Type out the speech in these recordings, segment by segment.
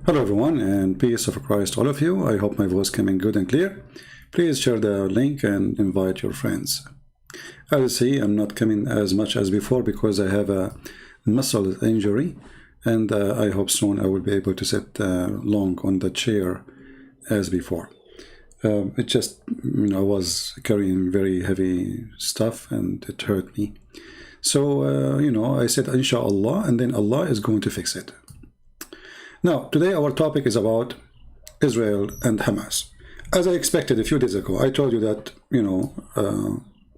Hello everyone, and peace of Christ all of you. I hope my voice coming good and clear. Please share the link and invite your friends. As you see, I'm not coming as much as before because I have a muscle injury, and I hope soon I will be able to sit long on the chair as before. It just, I was carrying very heavy stuff and it hurt me. So, I said, Inshallah, and then Allah is going to fix it. Now, today our topic is about Israel and Hamas. As I expected a few days ago, I told you that,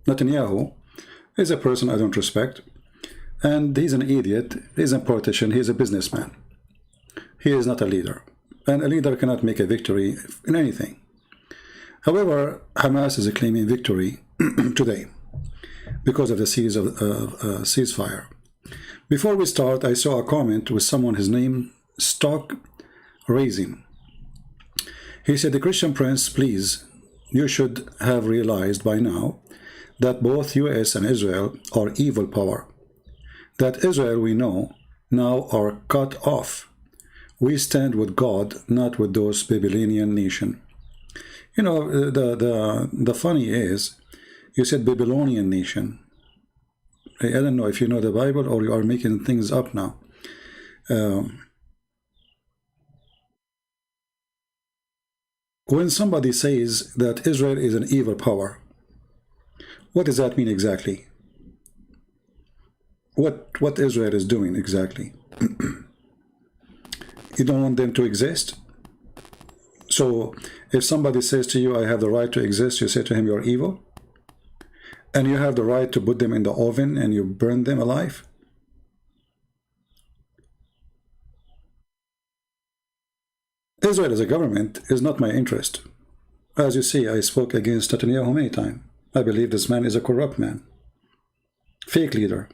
Netanyahu is a person I don't respect, and he's an idiot, he's a politician, he's a businessman. He is not a leader, and a leader cannot make a victory in anything. However, Hamas is claiming victory today because of the ceasefire. Before we start, I saw a comment with someone, his name Stock Raising. He said, the Christian Prince, please, you should have realized by now that both US and Israel are evil power. That Israel we know now are cut off. We stand with God, not with those Babylonian nation. The funny is, you said Babylonian nation. I don't know if you know the Bible or you are making things up now. When somebody says that Israel is an evil power, what does that mean exactly? What Israel is doing exactly? You don't want them to exist? So if somebody says to you, I have the right to exist, you say to him, you're evil? And you have the right to put them in the oven and you burn them alive? Israel as a government is not my interest. As you see, I spoke against Netanyahu many times. I believe this man is a corrupt man, fake leader.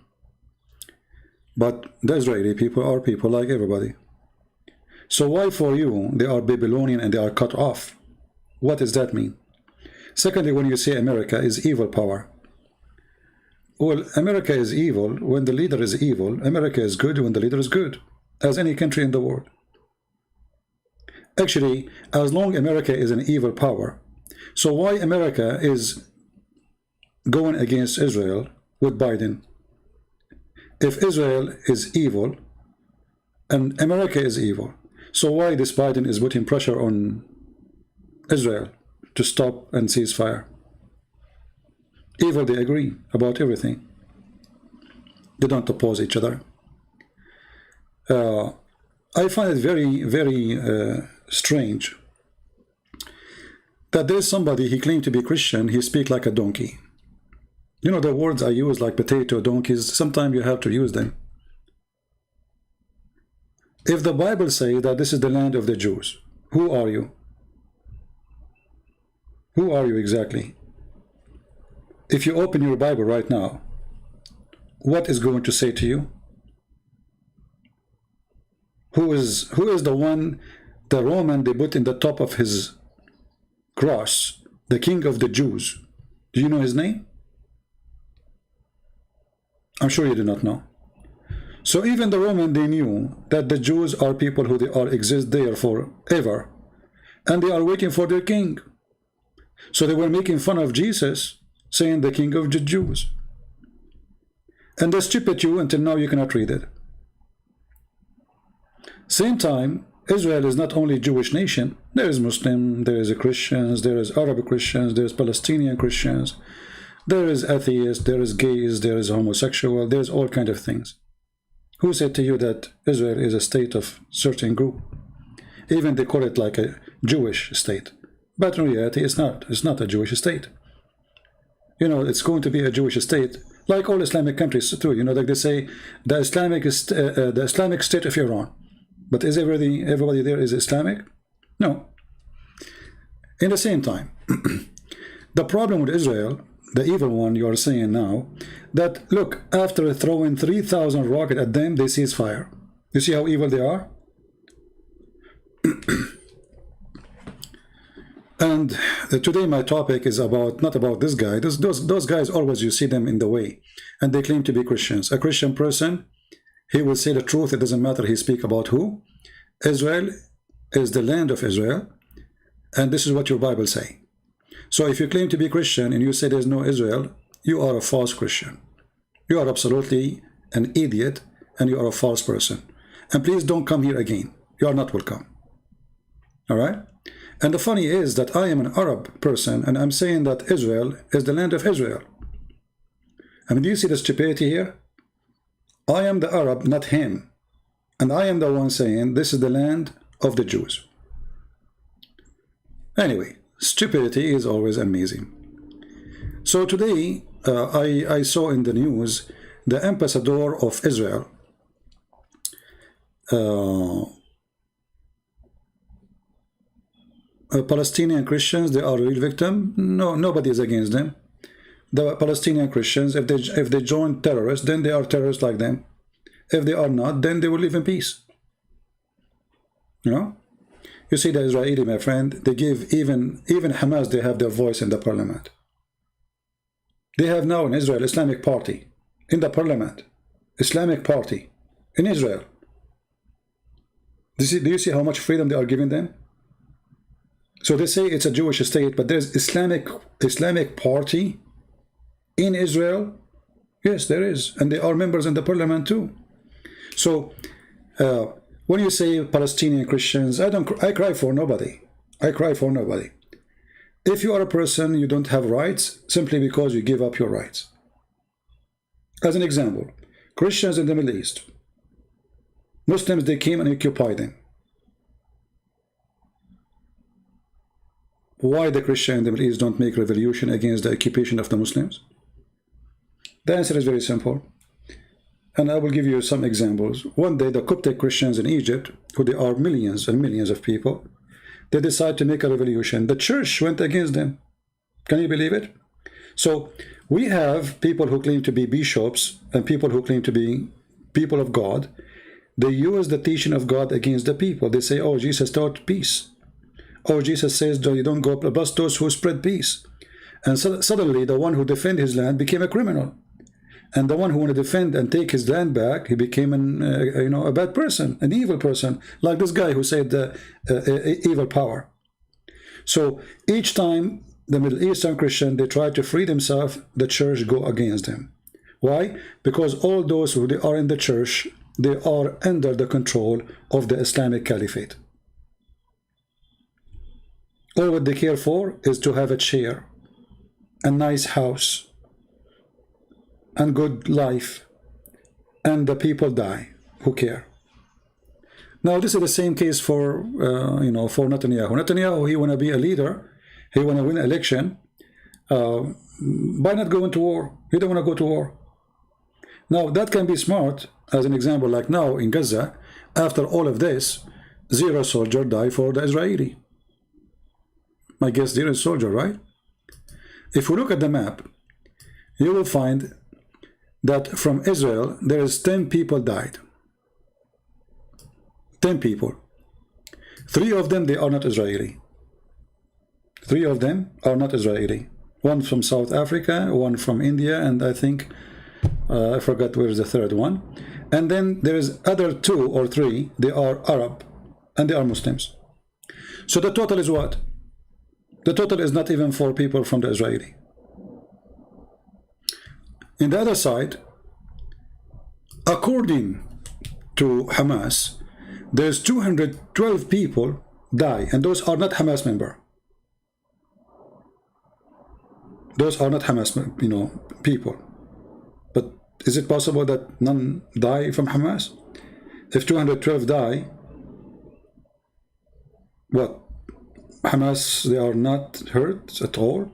But the Israeli people are people like everybody. So why for you they are Babylonian and they are cut off? What does that mean? Secondly, when you say America is evil power, well, America is evil when the leader is evil. America is good when the leader is good, as any country in the world. Actually, as long America is an evil power, so why America is going against Israel with Biden? If Israel is evil and America is evil, so why this Biden is putting pressure on Israel to stop and cease fire? Evil, they agree about everything. They don't oppose each other. I find it very, very strange that there's somebody, he claimed to be Christian, he speaks like a donkey. You know, the words I use like potato, donkeys, sometimes you have to use them. If the Bible says that this is the land of the Jews, who are you? Who are you exactly? If you open your Bible right now, what is going to say to you? Who is the one, the Roman they put in the top of his cross, the king of the Jews? Do you know his name? I'm sure you do not know. So even the Roman, they knew that the Jews are people who exist there forever, and they are waiting for their king. So they were making fun of Jesus, saying the king of the Jews. And they stupid you until now you cannot read it. Same time, Israel is not only Jewish nation. There is Muslim, there is Christians, there is Arab Christians, there is Palestinian Christians, there is atheists, there is gays, there is homosexual, there is all kinds of things. Who said to you that Israel is a state of certain group? Even they call it like a Jewish state. But in reality, it's not. It's not a Jewish state. It's going to be a Jewish state, like all Islamic countries too. Like they say, the Islamic State of Iran. But is everybody there is Islamic? No. In the same time, the problem with Israel, the evil one you are saying now, that look, after throwing 3,000 rockets at them, they cease fire. You see how evil they are? And today my topic is not about this guy. Those guys always, you see them in the way, and they claim to be Christians. A Christian person, he will say the truth. It doesn't matter he speak about who. Israel is the land of Israel, and this is what your Bible say. So if you claim to be Christian and you say there's no Israel, you are a false Christian. You are absolutely an idiot, and you are a false person. And please don't come here again. You are not welcome. All right? And the funny is that I am an Arab person, and I'm saying that Israel is the land of Israel. I mean, do you see the stupidity here? I am the Arab, not him. And I am the one saying this is the land of the Jews. Anyway, stupidity is always amazing. So today, I saw in the news the ambassador of Israel Palestinian Christians, they are a real victim. No, nobody is against them. The Palestinian Christians, if they join terrorists, then they are terrorists like them. If they are not, then they will live in peace. You know? You see the Israeli, my friend, they give even Hamas, they have their voice in the parliament. They have now in Israel Islamic Party in the parliament. Islamic Party in Israel. Do you see how much freedom they are giving them? So they say it's a Jewish state, but there's Islamic Party in Israel. Yes, there is, and they are members in the parliament too. So when you say Palestinian Christians, I cry for nobody. I cry for nobody. If you are a person, you don't have rights simply because you give up your rights. As an example, Christians in the Middle East, Muslims, they came and occupied them. Why the Christians in the Middle East don't make revolution against the occupation of the Muslims? The answer is very simple. And I will give you some examples. One day, the Coptic Christians in Egypt, who they are millions and millions of people, they decide to make a revolution. The church went against them. Can you believe it? So we have people who claim to be bishops and people who claim to be people of God. They use the teaching of God against the people. They say, oh, Jesus taught peace. Oh, Jesus says, you don't go bless those who spread peace. And so, suddenly, the one who defended his land became a criminal. And the one who wanted to defend and take his land back, he became a bad person, an evil person, like this guy who said evil power. So each time the Middle Eastern Christian, they try to free themselves, the church go against them. Why? Because all those who are in the church, they are under the control of the Islamic Caliphate. All what they care for is to have a chair, a nice house, and good life, and the people die. Who care? Now this is the same case for for Netanyahu. Netanyahu, he want to be a leader, he want to win an election. By not going to war, he don't want to go to war. Now that can be smart. As an example, like now in Gaza, after all of this, 0 soldier die for the Israeli. I guess 0 soldier, right? If we look at the map, you will find that from Israel, there is 10 people died. 10 people. 3 of them, they are not Israeli. 3 of them are not Israeli. One from South Africa, one from India, and I think, I forgot where is the third one. And then there is other 2 or 3, they are Arab, and they are Muslims. So the total is what? The total is not even 4 people from the Israeli. In the other side, according to Hamas, there's 212 people die, and those are not Hamas member. Those are not Hamas, people. But is it possible that none die from Hamas? If 212 die, what? Hamas, they are not hurt at all?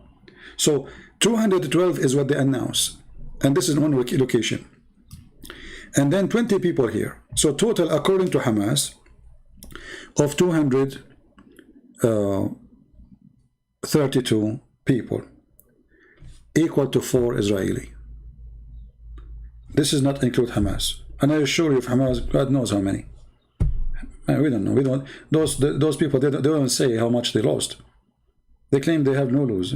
So 212 is what they announce. And this is one location. And then 20 people here. So total, according to Hamas, of 232 people, equal to 4 Israeli. This does not include Hamas. And I assure you, if Hamas, God knows how many. We don't know. We don't. Those people, they don't say how much they lost. They claim they have no lose.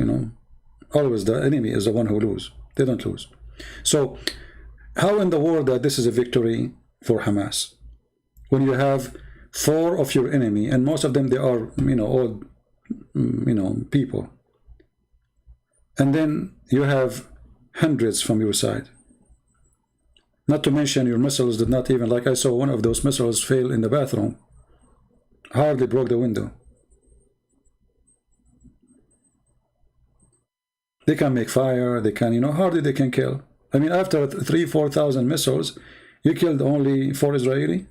Always the enemy is the one who lose. They don't lose. So, how in the world that this is a victory for Hamas when you have 4 of your enemy, and most of them, they are, old, people. And then you have hundreds from your side. Not to mention your missiles did not even, like I saw one of those missiles fail in the bathroom. Hardly broke the window. They can make fire, they can, hardly they can kill. I mean, after 3,000-4,000 missiles, you killed only 4 Israeli,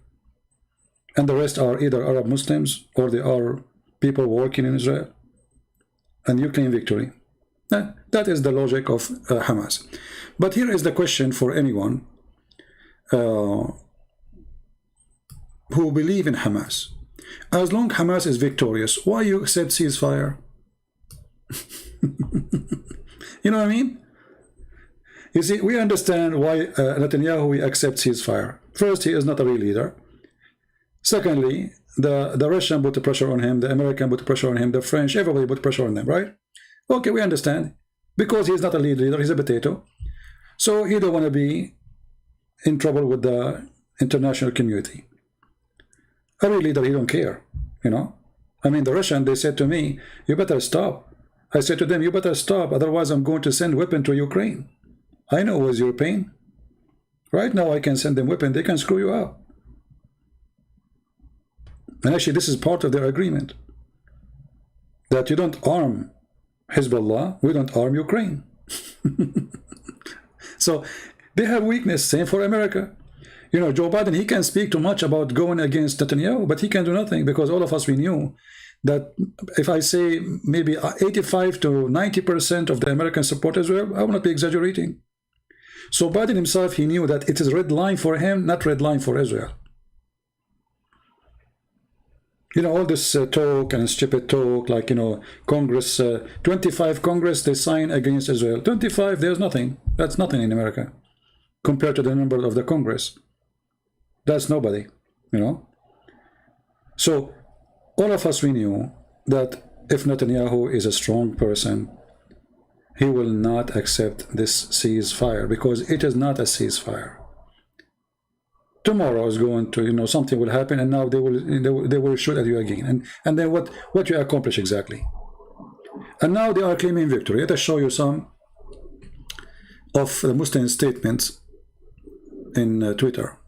and the rest are either Arab Muslims or they are people working in Israel, and you claim victory. That is the logic of Hamas. But here is the question for anyone who believe in Hamas. As long Hamas is victorious, why you accept ceasefire? You know what I mean? You see, we understand why Netanyahu accepts ceasefire. First, he is not a real leader. Secondly, the Russian put the pressure on him, the American put the pressure on him, the French, everybody put pressure on them, right? Okay, we understand. Because he's not a leader, he's a potato. So he don't want to be in trouble with the international community. A real leader, he don't care, I mean, the Russian, they said to me, you better stop. I said to them, you better stop, otherwise I'm going to send weapon to Ukraine. I know it was your pain. Right now I can send them weapon, they can screw you up. And actually this is part of their agreement. That you don't arm Hezbollah, we don't arm Ukraine. So they have weakness, same for America. Joe Biden, he can speak too much about going against Netanyahu, but he can do nothing, because all of us, we knew that if I say maybe 85 to 90% of the Americans support Israel, I will not be exaggerating. So Biden himself, he knew that it is red line for him, not red line for Israel. All this talk and stupid talk, like, Congress, 25 Congress, they sign against Israel. 25, there's nothing. That's nothing in America compared to the number of the Congress. That's nobody, So all of us, we knew that if Netanyahu is a strong person, he will not accept this ceasefire, because it is not a ceasefire. Tomorrow is going to, something will happen, and now they will shoot at you again, and then what you accomplish exactly. And now they are claiming victory. Let us show you some of the Muslim statements in Twitter.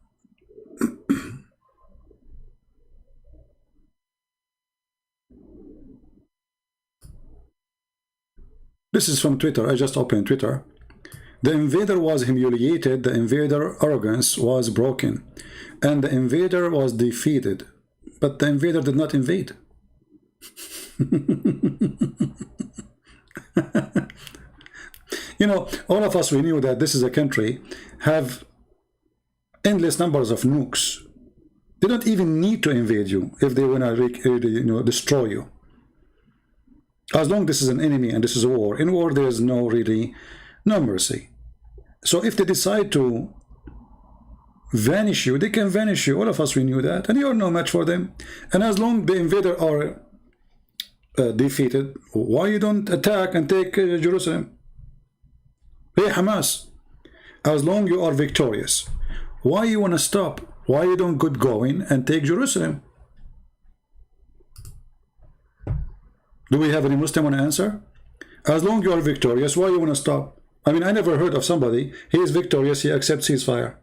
This is from Twitter. I just opened Twitter. The invader was humiliated, the invader arrogance was broken, and the invader was defeated, but the invader did not invade. All of us, we knew that this is a country have endless numbers of nukes. They don't even need to invade you if they want to destroy you. As long as this is an enemy and this is a war. In war, there is no mercy. So if they decide to vanish you, they can vanish you. All of us, we knew that. And you are no match for them. And as long as the invader are defeated, why you don't attack and take Jerusalem? Hey, Hamas, as long as you are victorious, why you want to stop? Why you don't get going and take Jerusalem? Do we have any Muslim want to answer? As long as you are victorious, why you want to stop? I mean, I never heard of somebody, he is victorious, he accepts ceasefire.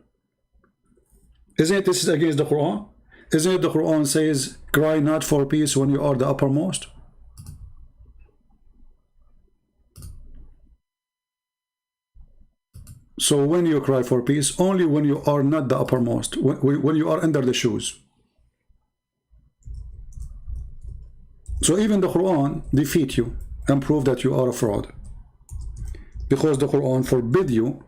Isn't it this is against the Quran? Isn't it the Quran says, cry not for peace when you are the uppermost? So when you cry for peace, only when you are not the uppermost, when you are under the shoes. So even the Quran defeat you and prove that you are a fraud. Because the Quran forbid you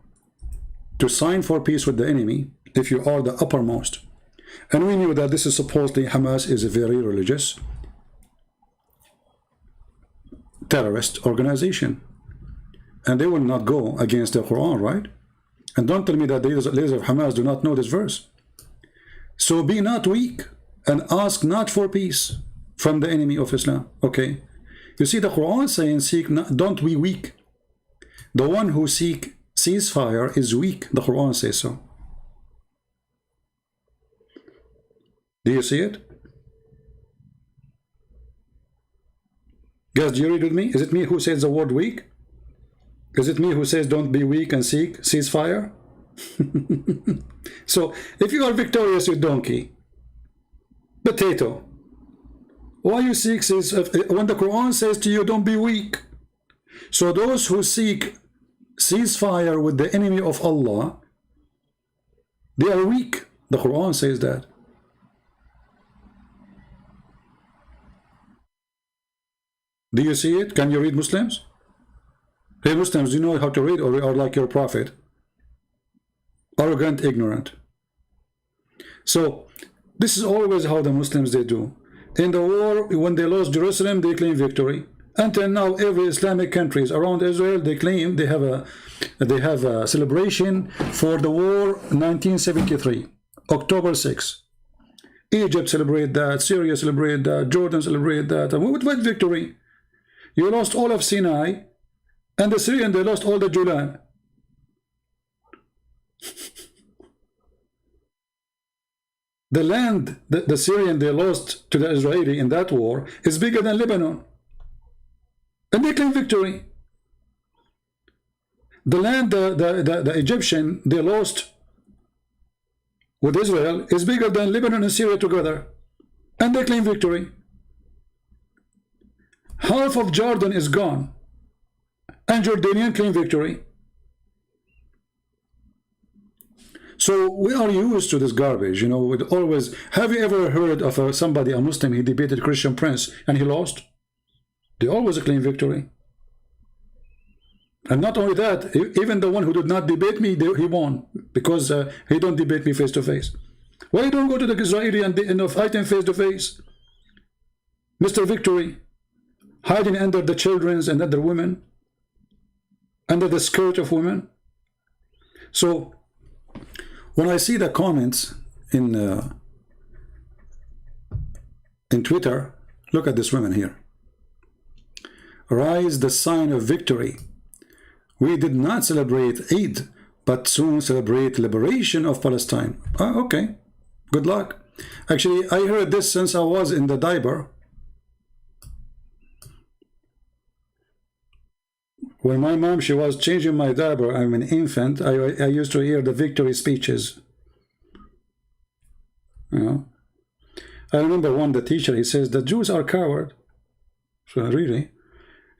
to sign for peace with the enemy if you are the uppermost. And we knew that this is supposedly Hamas is a very religious terrorist organization. And they will not go against the Quran, right? And don't tell me that the leaders of Hamas do not know this verse. So be not weak and ask not for peace from the enemy of Islam. Okay, you see the Quran saying seek not, don't be weak. The one who seek ceasefire is weak. The Quran says so. Do you see it? Guys, do you read with me? Is it me who says the word weak? Is it me who says don't be weak and seek ceasefire? So if you are victorious, you donkey. Potato. Why you seek ceasefire when the Quran says to you don't be weak? So those who seek ceasefire with the enemy of Allah, they are weak. The Quran says that. Do you see it? Can you read, Muslims? Hey Muslims, do you know how to read, or are like your prophet? Arrogant, ignorant. So this is always how the Muslims they do. In the war, when they lost Jerusalem, they claim victory. Until now, every Islamic countries around Israel, they claim they have a celebration for the war 1973, October 6. Egypt celebrate that, Syria celebrate that, Jordan celebrate that. And what victory? You lost all of Sinai, and the Syrian, they lost all the Julan. The land that the Syrian they lost to the Israeli in that war is bigger than Lebanon. And they claim victory. The land the Egyptian they lost with Israel is bigger than Lebanon and Syria together. And they claim victory. Half of Jordan is gone. And Jordanian claim victory. So we are used to this garbage, you know. With always, have you ever heard of somebody, a Muslim, he debated Christian prince and he lost? They always claim victory. And not only that, even the one who did not debate me, he won, because he don't debate me face to face. Why you don't go to the Israeli and fight him face to face? Mr. Victory, hiding under the children's and other women, under the skirt of women. So when I see the comments in Twitter, look at this woman here. Rise the sign of victory. We did not celebrate Eid, but soon celebrate liberation of Palestine. Okay, good luck. Actually, I heard this since I was in the diaper. When my mom, she was changing my diaper, I'm an infant, I used to hear the victory speeches. You know? I remember one, the teacher, he says, the Jews are coward. So really?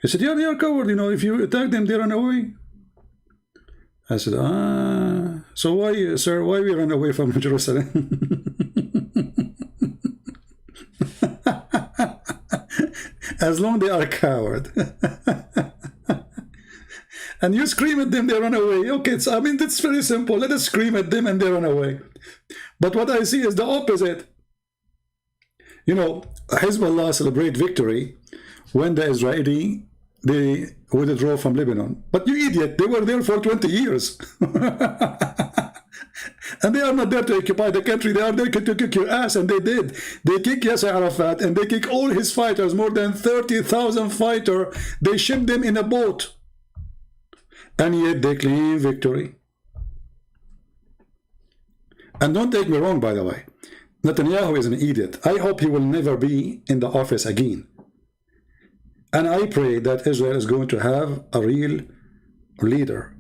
He said, yeah, they are coward, you know, if you attack them, they run away. I said, so why, sir, why we run away from Jerusalem? As long they are coward. And you scream at them, they run away. Okay, I mean, that's very simple. Let us scream at them and they run away. But what I see is the opposite. You know, Hezbollah celebrate victory when the Israeli, they withdraw from Lebanon. But you idiot, they were there for 20 years. And they are not there to occupy the country. They are there to kick your ass, and they did. They kick Yasser Arafat, and they kick all his fighters, more than 30,000 fighters. They shipped them in a boat. And yet they claim victory. And don't take me wrong, by the way. Netanyahu is an idiot. I hope he will never be in the office again. And I pray that Israel is going to have a real leader.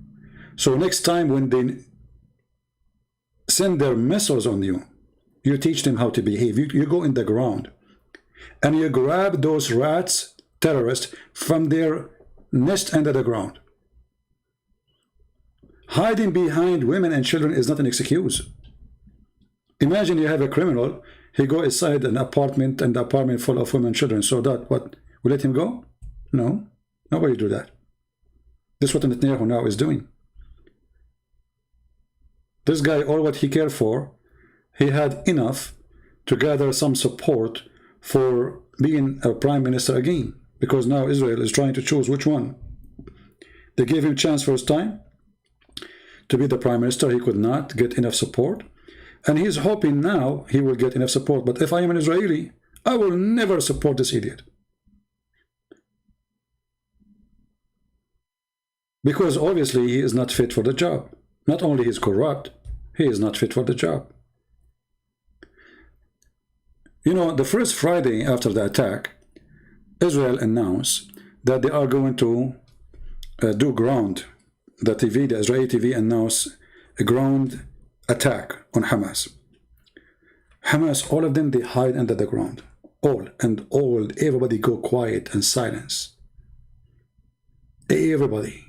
So next time when they send their missiles on you, you teach them how to behave. You go in the ground and you grab those rats, terrorists, from their nest under the ground. Hiding behind women and children is not an excuse. Imagine you have a criminal, he go inside an apartment, and the apartment full of women and children. So that, what, we let him go? No, nobody do that. This is what Netanyahu now is doing. This guy, all what he cared for, he had enough to gather some support for being a prime minister again, because now Israel is trying to choose which one. They gave him chance first time to be the prime minister. He could not get enough support, and he's hoping now he will get enough support. But if I am an Israeli, I will never support this idiot, because obviously he is not fit for the job. Not only is corrupt, he is not fit for the job. You know, the first Friday after the attack, Israel announced that they are going to do ground. The TV, the Israeli TV, announced a ground attack on Hamas. Hamas, all of them, they hide under the ground. Everybody go quiet and silence. Everybody.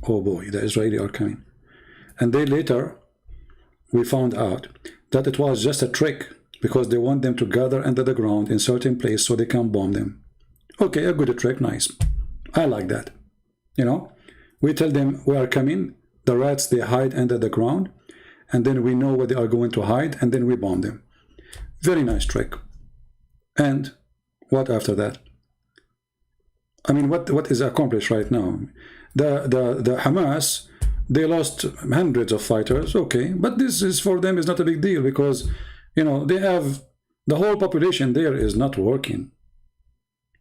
Oh boy, the Israeli are coming. And then later, we found out that it was just a trick because they want them to gather under the ground in certain place so they can bomb them. Okay, a good trick, nice. I like that. You know, we tell them we are coming. The rats, they hide under the ground. And then we know where they are going to hide. And then we bomb them. Very nice trick. And what after that? I mean, what is accomplished right now? The Hamas, they lost hundreds of fighters, okay, but this is for them is not a big deal because, you know, they have the whole population there is not working,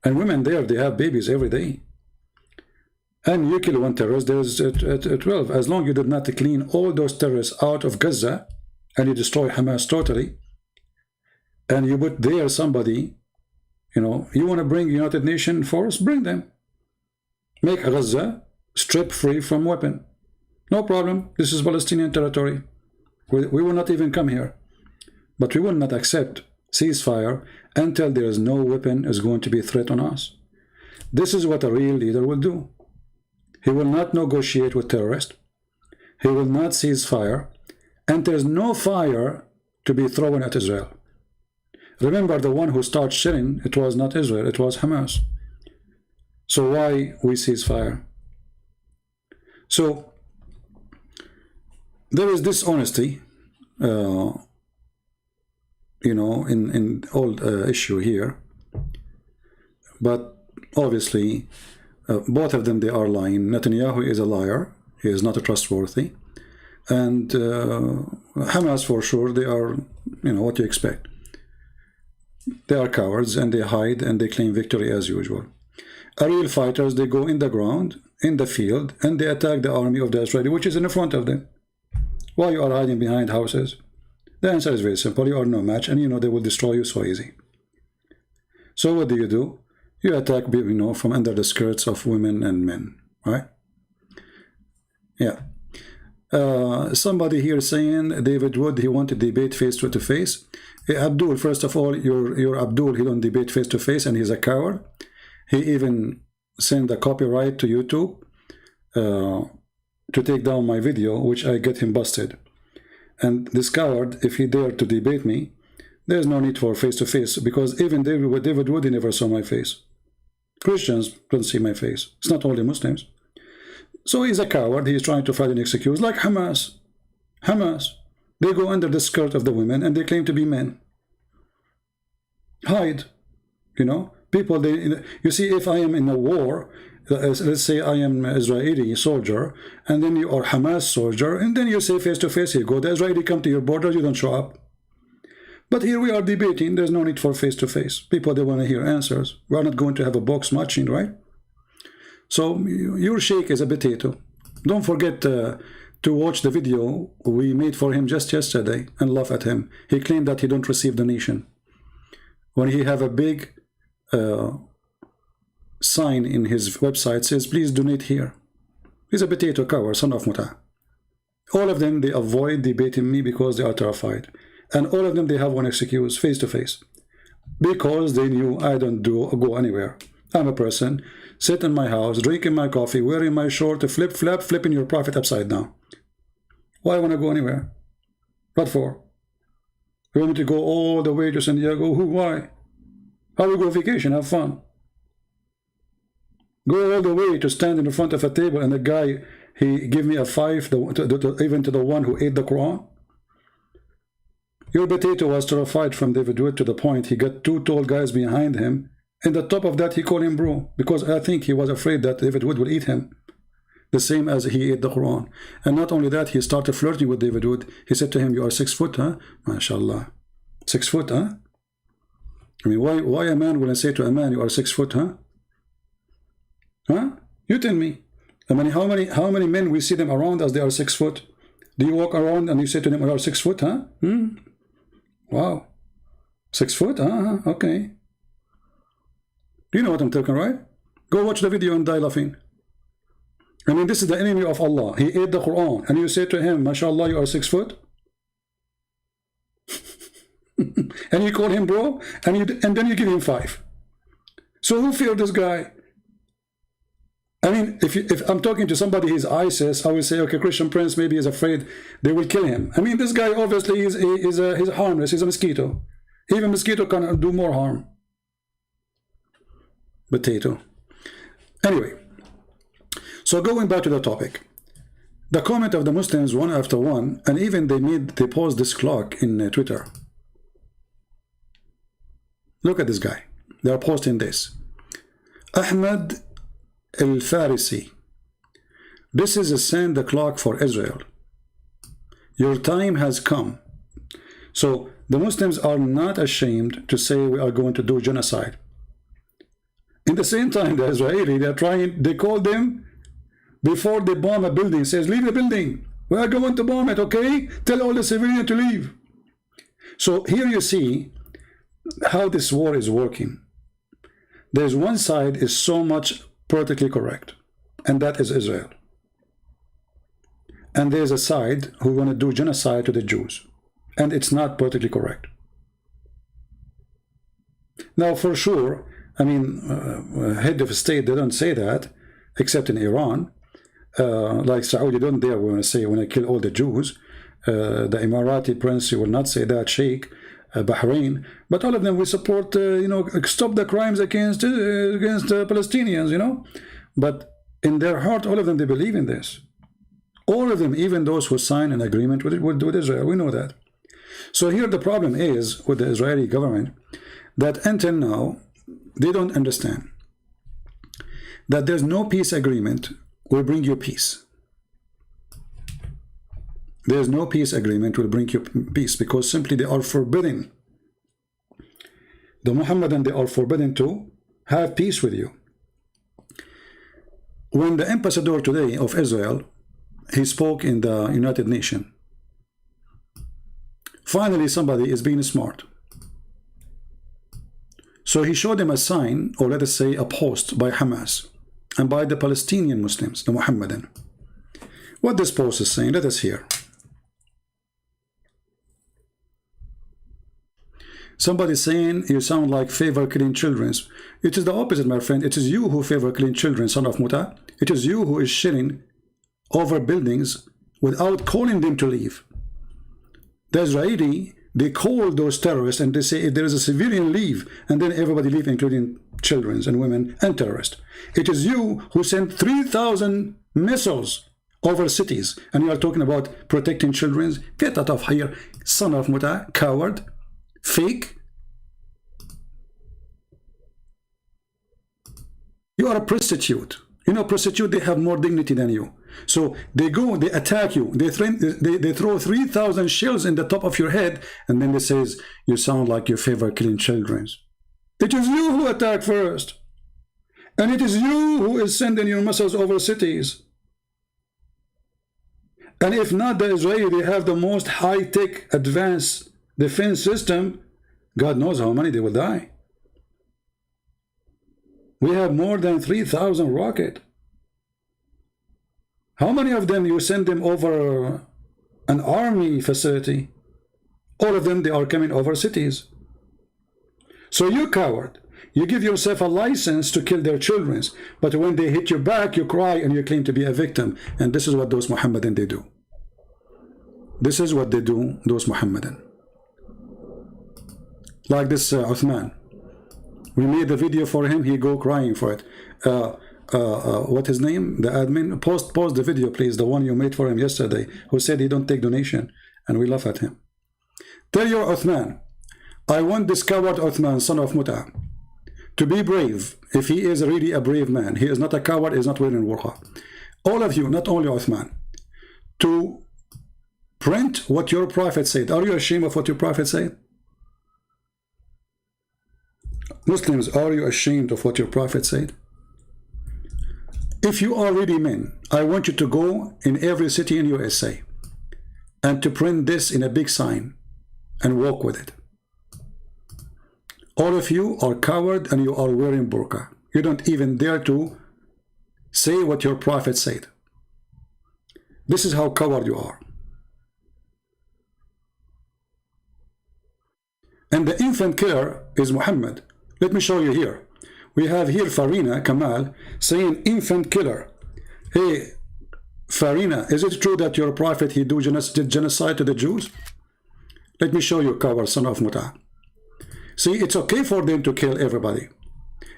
and women there, they have babies every day. And you kill one terrorist, there's 12. As long as you did not clean all those terrorists out of Gaza, and you destroy Hamas totally, and you put there somebody, you know, you want to bring United Nations force, bring them. Make Gaza strip free from weapon. No problem. This is Palestinian territory. We will not even come here. But we will not accept ceasefire until there is no weapon is going to be a threat on us. This is what a real leader will do. He will not negotiate with terrorists. He will not cease fire. And there is no fire to be thrown at Israel. Remember, the one who started shelling, it was not Israel, it was Hamas. So why we cease fire? So there is dishonesty, you know, in all issue here. But obviously, both of them, they are lying. Netanyahu is a liar. He is not trustworthy. And Hamas, for sure, they are, you know, what you expect. They are cowards and they hide and they claim victory as usual. Real fighters, they go in the ground, in the field, and they attack the army of the Israeli, which is in front of them. Why you are hiding behind houses? The answer is very simple. You are no match, and you know they will destroy you so easy. So what do? You attack, you know, from under the skirts of women and men, right? Yeah. Somebody here saying David Wood, he wanted to debate face-to-face. Abdul, first of all, your Abdul, he don't debate face-to-face, and he's a coward. He even sent the copyright to YouTube to take down my video, which I get him busted. And this coward, if he dared to debate me, there's no need for face-to-face, because even David Wood, he never saw my face. Christians don't see my face. It's not only Muslims. So he's a coward. He's trying to find an excuse, like Hamas. Hamas, they go under the skirt of the women and they claim to be men. Hide, you know. People, you see, if I am in a war, let's say I am an Israeli soldier, and then you are Hamas soldier, and then you say face to face, you go, the Israeli come to your border, you don't show up. But here we are debating, there's no need for face to face. People, they want to hear answers. We are not going to have a box matching, right? So your sheikh is a potato. Don't forget to watch the video we made for him just yesterday and laugh at him. He claimed that he don't receive donation. When he have a big sign in his website says, please donate here. He's a potato coward, son of Muta. All of them, they avoid debating me because they are terrified. And all of them, they have one excuse, face to face. Because they knew I don't go anywhere. I'm a person, sit in my house, drinking my coffee, wearing my short, flip-flap, flipping your profit upside down. Why want to go anywhere? What for? You want me to go all the way to San Diego? Who? Why? I will go vacation, have fun. Go all the way to stand in front of a table and the guy, he give me a 5, even to the one who ate the Quran. Your potato was terrified from David Wood to the point he got 2 tall guys behind him, and the top of that he called him bro, because I think he was afraid that David Wood will eat him, the same as he ate the Quran. And not only that, he started flirting with David Wood. He said to him, you are 6 foot, huh? MashaAllah. 6 foot, huh? I mean, why a man will say to a man, you are 6 foot, huh? Huh? You tell me. I mean, how many men we see them around as they are 6 foot? Do you walk around and you say to them, you are 6 foot, huh? Wow. 6 foot, huh? Okay. You know what I'm talking, right? Go watch the video and die laughing. I mean, this is the enemy of Allah. He ate the Quran, and you say to him, MashaAllah, you are 6 foot? And you call him bro, and then you give him 5. So who feared this guy? I mean, if I'm talking to somebody, he's ISIS, I will say, okay, Christian Prince maybe is afraid they will kill him. I mean, this guy obviously he's harmless. He's a mosquito. Even mosquito can do more harm. Potato. Anyway, so going back to the topic, the comment of the Muslims one after one, and even they paused this clock in Twitter. Look at this guy. They are posting this. Ahmed Al-Farisi, this is a send the clock for Israel. Your time has come. So the Muslims are not ashamed to say we are going to do genocide. In the same time, the Israeli, they call them before they bomb a building, says, leave the building. We are going to bomb it, okay? Tell all the civilians to leave. So here you see how this war is working. There's one side is so much politically correct, and that is Israel. And there's a side who want to do genocide to the Jews, and it's not politically correct. Now, for sure, I mean, head of state, they don't say that, except in Iran. Like Saudi don't dare want to say, when I kill all the Jews. The Emirati prince will not say that, Sheikh, Bahrain, but all of them will support, stop the crimes against Palestinians, But in their heart, all of them, they believe in this. All of them, even those who sign an agreement with Israel, we know that. So here the problem is with the Israeli government, that until now, they don't understand that there's no peace agreement will bring you peace. There's no peace agreement will bring you peace, because simply they are forbidden. The Muhammadan, they are forbidden to have peace with you. When the ambassador today of Israel, he spoke in the United Nations, finally somebody is being smart. So he showed them a sign, or let us say a post by Hamas and by the Palestinian Muslims, the Muhammadan. What this post is saying, let us hear. Somebody saying, you sound like favor killing children. It is the opposite, my friend. It is you who favor killing children, son of Muta. It is you who is shitting over buildings without calling them to leave. The Israeli, they call those terrorists and they say if there is a civilian, leave, and then everybody leave, including children and women and terrorists. It is you who sent 3,000 missiles over cities, and you are talking about protecting children. Get out of here, son of Muta, coward, fake. You are a prostitute. Prostitute, they have more dignity than you. So they go, they attack you, they throw 3,000 shells in the top of your head, and then they says, you sound like you favor killing children. It is you who attack first. And it is you who is sending your missiles over cities. And if not the Israeli, they have the most high-tech advanced defense system. God knows how many they will die. We have more than 3,000 rockets. How many of them you send them over an army facility? All of them, they are coming over cities. So you coward, you give yourself a license to kill their children, but when they hit your back, you cry and you claim to be a victim. And this is what those Muhammadan, they do. This is what they do, those Muhammadan. Like this Uthman. We made the video for him, he go crying for it. What his name? The admin? Post the video, please, the one you made for him yesterday, who said he don't take donation, and we laugh at him. Tell your Uthman, I want this coward Uthman, son of Muta, to be brave. If he is really a brave man, he is not a coward, he is not wearing burqa. All of you, not only Uthman, to print what your prophet said. Are you ashamed of what your prophet said? Muslims, are you ashamed of what your prophet said? If you are really men, I want you to go in every city in USA and to print this in a big sign and walk with it. All of you are coward and you are wearing burqa. You don't even dare to say what your prophet said. This is how coward you are. And the infant killer is Muhammad. Let me show you here. We have here Farina Kamal saying infant killer. Hey, Farina, is it true that your prophet, he did genocide to the Jews? Let me show you, coward son of Muta. See, it's okay for them to kill everybody.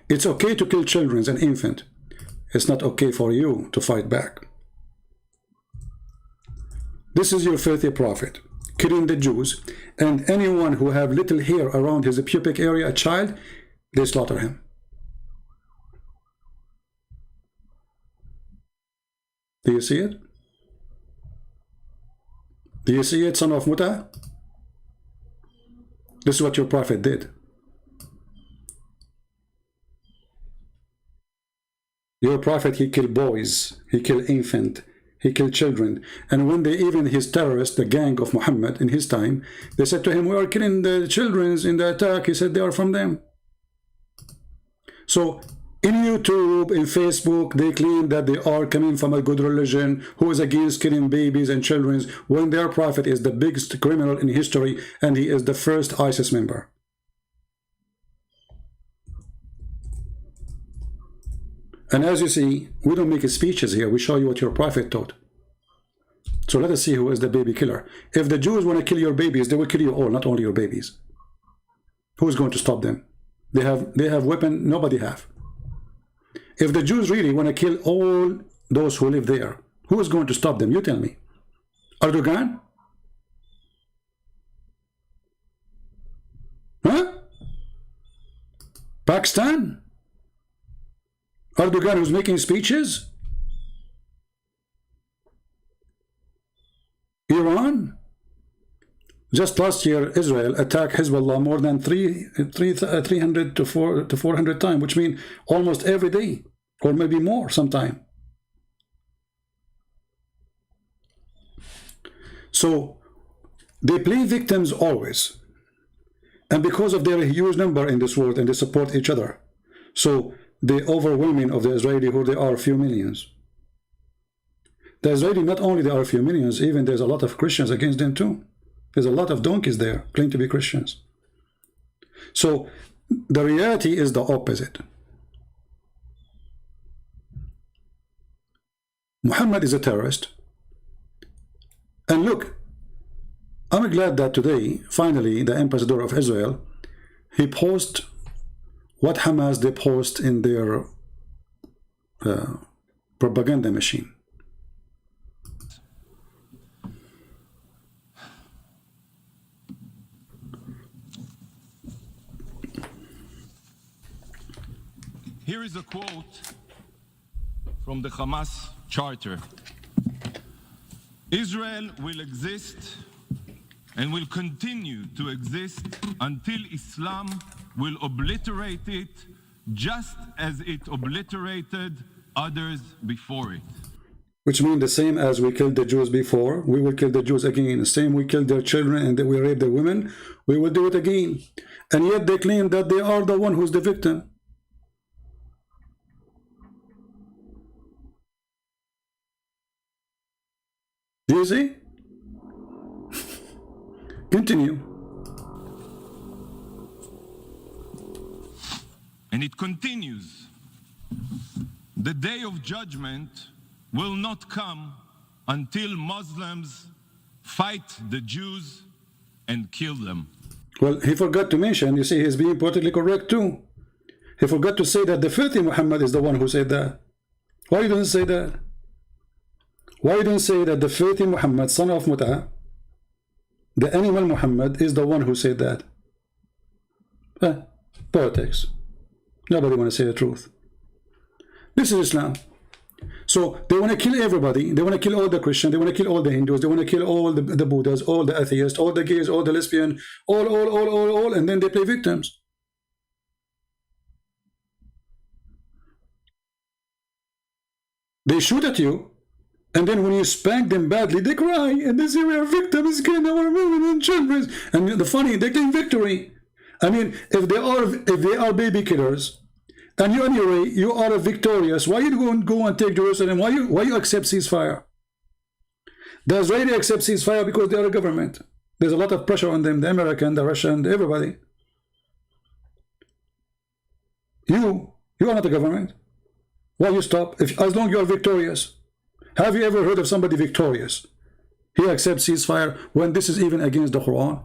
It's okay to kill children and infants. It's not okay for you to fight back. This is your filthy prophet, killing the Jews, and anyone who have little hair around his pubic area, a child, they slaughter him. Do you see it? Do you see it, son of Muta? This is what your prophet did. Your prophet, he killed boys, he killed infants, he killed children. And when they, even his terrorists, the gang of Muhammad in his time, they said to him, we are killing the children in the attack. He said, they are from them. So in YouTube, in Facebook, they claim that they are coming from a good religion who is against killing babies and children, when their prophet is the biggest criminal in history and he is the first ISIS member. And as you see, we don't make speeches here. We show you what your prophet taught. So let us see who is the baby killer. If the Jews want to kill your babies, they will kill you all, not only your babies. Who is going to stop them? They have weapon, nobody have. If the Jews really want to kill all those who live there, who is going to stop them? You tell me. Erdogan? Huh? Pakistan? Erdogan who's making speeches? Iran? Just last year, Israel attacked Hezbollah more than 300 to 400 times, which means almost every day, or maybe more sometime. So they play victims always. And because of their huge number in this world, and they support each other, so the overwhelming of the Israeli, who they are, few millions. The Israeli, not only they are a few millions, even there's a lot of Christians against them too. There's a lot of donkeys there, claim to be Christians. So the reality is the opposite. Muhammad is a terrorist. And look, I'm glad that today, finally, the ambassador of Israel, he posted what Hamas they post in their propaganda machine. Here is a quote from the Hamas charter. Israel will exist and will continue to exist until Islam will obliterate it, just as it obliterated others before it. Which means the same as we killed the Jews before, we will kill the Jews again. The same we killed their children and we rape their women, we will do it again. And yet they claim that they are the one who's the victim. Do you see? Continue. And it continues. The day of judgment will not come until Muslims fight the Jews and kill them. Well, he forgot to mention, you see, he's being politically correct too. He forgot to say that the filthy Muhammad is the one who said that. Why you don't say that? Why you don't say that the filthy Muhammad, son of Muta, the animal Muhammad, is the one who said that? Politics. Nobody want to say the truth. This is Islam. So they want to kill everybody. They want to kill all the Christians. They want to kill all the Hindus. They want to kill all the Buddhas, all the atheists, all the gays, all the lesbians, all, and then they play victims. They shoot at you, and then when you spank them badly, they cry, and they say we are victims, killing our women and children. And the funny, they claim victory. I mean, if they are baby killers, and you anyway you are victorious, why you go and take Jerusalem? Why you accept ceasefire? The Israeli accept ceasefire because they are a government. There's a lot of pressure on them, the American, the Russian, everybody. You are not a government. Why you stop? As long as you are victorious. Have you ever heard of somebody victorious? He accepts ceasefire when this is even against the Quran.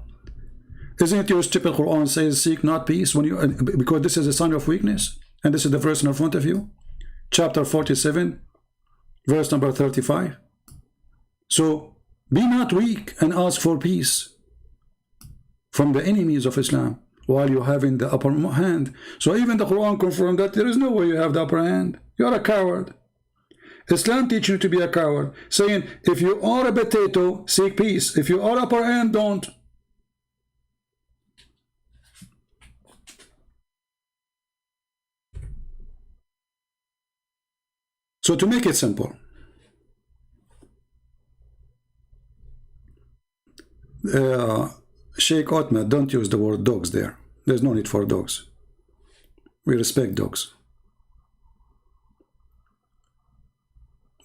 Isn't it your stupid Quran says seek not peace when you because this is a sign of weakness? And this is the verse in front of you. Chapter 47, verse number 35. So be not weak and ask for peace from the enemies of Islam while you have in the upper hand. So even the Quran confirmed that there is no way you have the upper hand. You are a coward. Islam teaches you to be a coward, saying if you are a potato, seek peace. If you are upper hand, don't. So to make it simple, Sheikh Otman, don't use the word dogs there. There's no need for dogs. We respect dogs.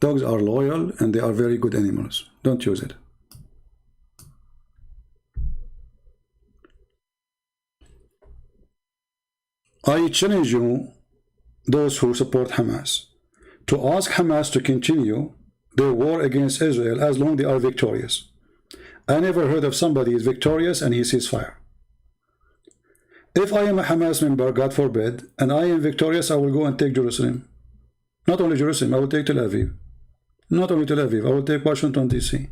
Dogs are loyal and they are very good animals. Don't use it. I challenge you, those who support Hamas, to ask Hamas to continue their war against Israel as long as they are victorious. I never heard of somebody is victorious and he sees fire. If I am a Hamas member, God forbid, and I am victorious, I will go and take Jerusalem. Not only Jerusalem, I will take Tel Aviv. Not only Tel Aviv, I will take Washington, D.C.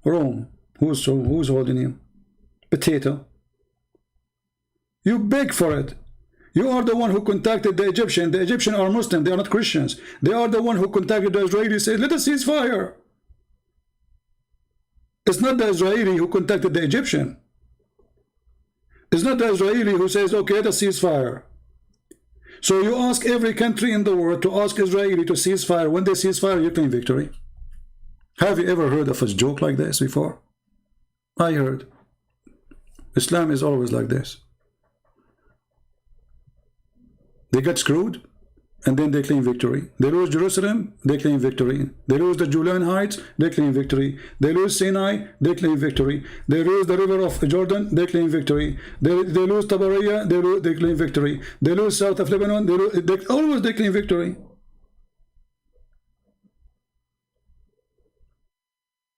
Rome. Who's holding you? Potato. You beg for it. You are the one who contacted the Egyptian. The Egyptian are Muslim. They are not Christians. They are the one who contacted the Israelis. Said, let us cease fire. It's not the Israeli who contacted the Egyptian. It's not the Israeli who says, okay, let us cease fire. So you ask every country in the world to ask Israeli to cease fire. When they cease fire, you claim victory. Have you ever heard of a joke like this before? I heard. Islam is always like this. They get screwed, and then they claim victory. They lose Jerusalem, they claim victory. They lose the Julian Heights, they claim victory. They lose Sinai, they claim victory. They lose the river of Jordan, they claim victory. They lose Tabariya, they claim victory. They lose south of Lebanon, always they claim victory.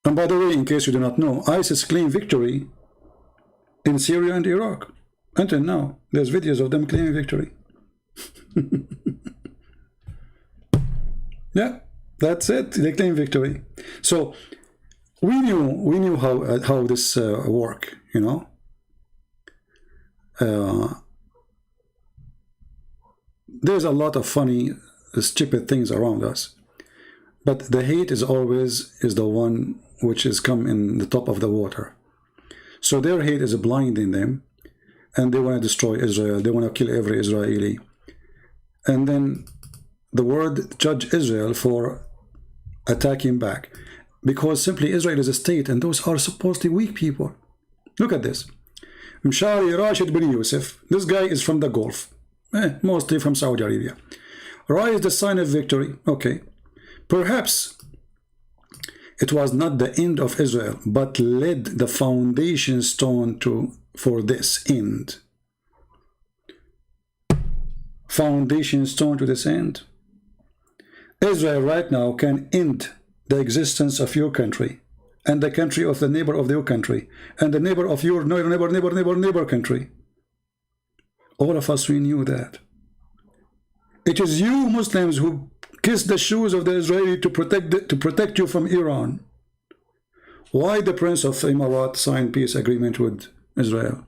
And by the way, in case you do not know, ISIS claimed victory in Syria and Iraq. Until now, there's videos of them claiming victory. Yeah, that's it. They claim victory. So we knew how this work. You know, there's a lot of funny, stupid things around us, but the hate is always the one which is come in the top of the water. So their hate is blinding them, and they want to destroy Israel. They want to kill every Israeli. And then the world judge Israel for attacking back, because simply Israel is a state, and those are supposedly weak people. Look at this. Mshari Rashid bin Yusuf, this guy is from the Gulf, mostly from Saudi Arabia. Ra is the sign of victory. Okay, perhaps it was not the end of Israel, but led the foundation stone for this end. Foundation stone to this end. Israel right now can end the existence of your country, and the country of the neighbor of your country, and the neighbor of your neighbor country. All of us, we knew that. It is you Muslims who kiss the shoes of the Israeli to protect you from Iran. Why the Prince of Imarat signed peace agreement with Israel?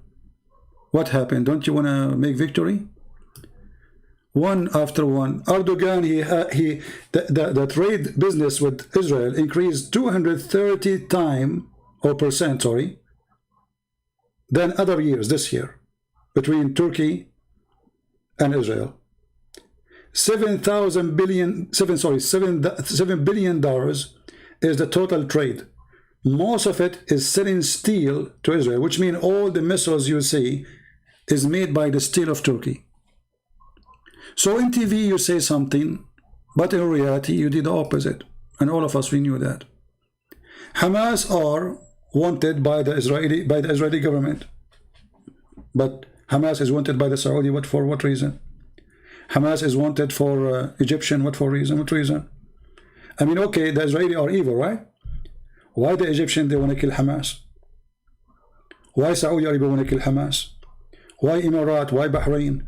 What happened? Don't you want to make victory? One after one. Erdogan, the trade business with Israel increased 230% than other years this year between Turkey and Israel. $7 billion is the total trade. Most of it is selling steel to Israel, which means all the missiles you see is made by the steel of Turkey. So in TV you say something, but in reality you did the opposite, and all of us, we knew that. Hamas are wanted by the Israeli government, but Hamas is wanted by the Saudi. For what reason? Hamas is wanted for Egyptian. What for reason? What reason? I mean, okay, the Israeli are evil, right? Why the Egyptian, they want to kill Hamas? Why Saudi Arabia want to kill Hamas? Why Emirat? Why Bahrain?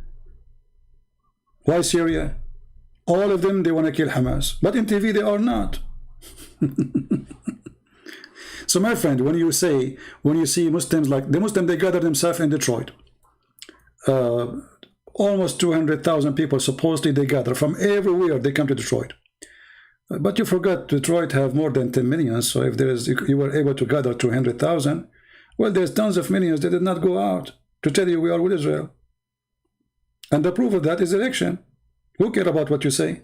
Why Syria? All of them, they want to kill Hamas, but in TV they are not. So my friend, when you see Muslims, like the Muslim, they gather themselves in Detroit. Almost 200,000 people supposedly they gather from everywhere. They come to Detroit, but you forgot Detroit have more than 10 million. So if you were able to gather 200,000, well, there's tons of millions that did not go out to tell you we are with Israel. And the proof of that is election. Who care about what you say?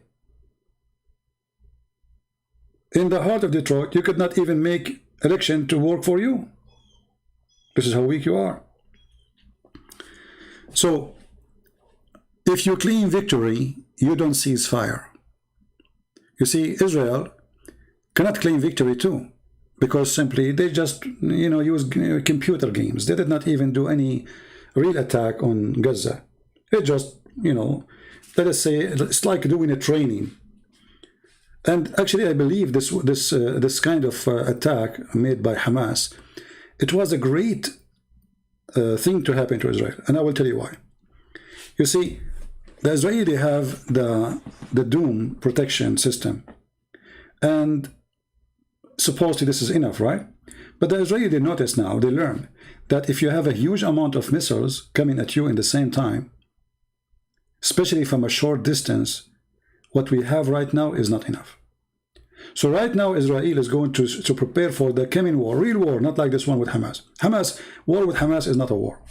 In the heart of Detroit, you could not even make election to work for you. This is how weak you are. So if you claim victory, you don't cease fire. You see, Israel cannot claim victory too, because simply they just use computer games. They did not even do any real attack on Gaza. They just let us say it's like doing a training. And actually I believe this kind of attack made by Hamas, it was a great thing to happen to Israel, and I will tell you why. You see, the Israeli have the Doom protection system, and supposedly this is enough, right? But the Israeli notice now, they learn that if you have a huge amount of missiles coming at you in the same time, especially from a short distance, what we have right now is not enough. So right now Israel is going to prepare for the coming war, real war, not like this one with Hamas. War with Hamas is not a war.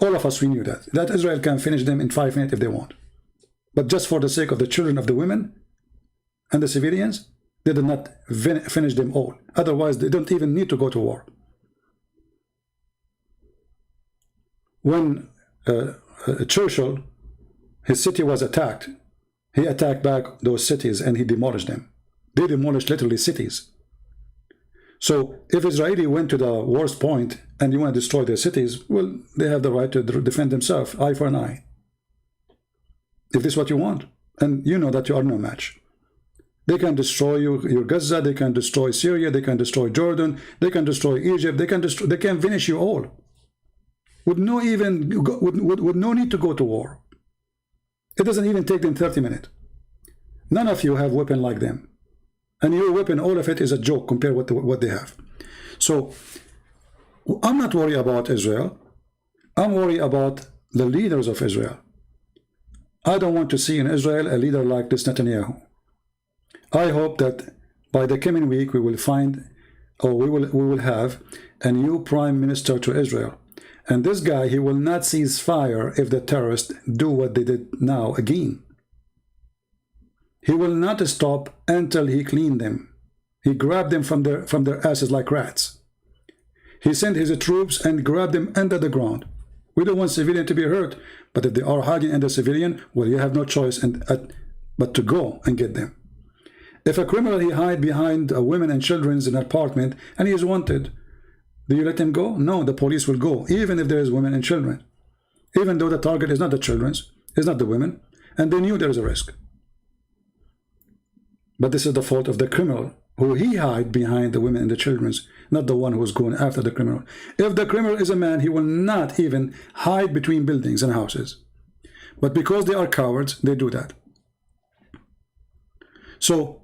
All of us, we knew that Israel can finish them in 5 minutes if they want. But just for the sake of the children, of the women and the civilians, they did not finish them all. Otherwise they don't even need to go to war. When Churchill, his city was attacked, he attacked back those cities and he demolished them. They demolished literally cities. So if Israeli went to the worst point and you want to destroy their cities, well, they have the right to defend themselves, eye for an eye. If this is what you want, and you know that you are no match. They can destroy your Gaza, they can destroy Syria, they can destroy Jordan, they can destroy Egypt, they can finish you all. With no need to go to war. It doesn't even take them 30 minutes. None of you have weapon like them. And your weapon, all of it is a joke compared with what they have. So I'm not worried about Israel. I'm worried about the leaders of Israel. I don't want to see in Israel a leader like this Netanyahu. I hope that by the coming week we will find, or we will have a new prime minister to Israel. And this guy, he will not cease fire if the terrorists do what they did now again. He will not stop until he cleaned them. He grabbed them from their asses like rats. He sent his troops and grabbed them under the ground. We don't want civilian to be hurt, but if they are hiding under civilian, well, you have no choice but to go and get them. If a criminal, he hide behind women and children in an apartment and he is wanted, do you let him go? No, the police will go, even if there is women and children. Even though the target is not the children's, it's not the women, and they knew there is a risk. But this is the fault of the criminal, who he hide behind the women and the children's, not the one who is going after the criminal. If the criminal is a man, he will not even hide between buildings and houses. But because they are cowards, they do that. So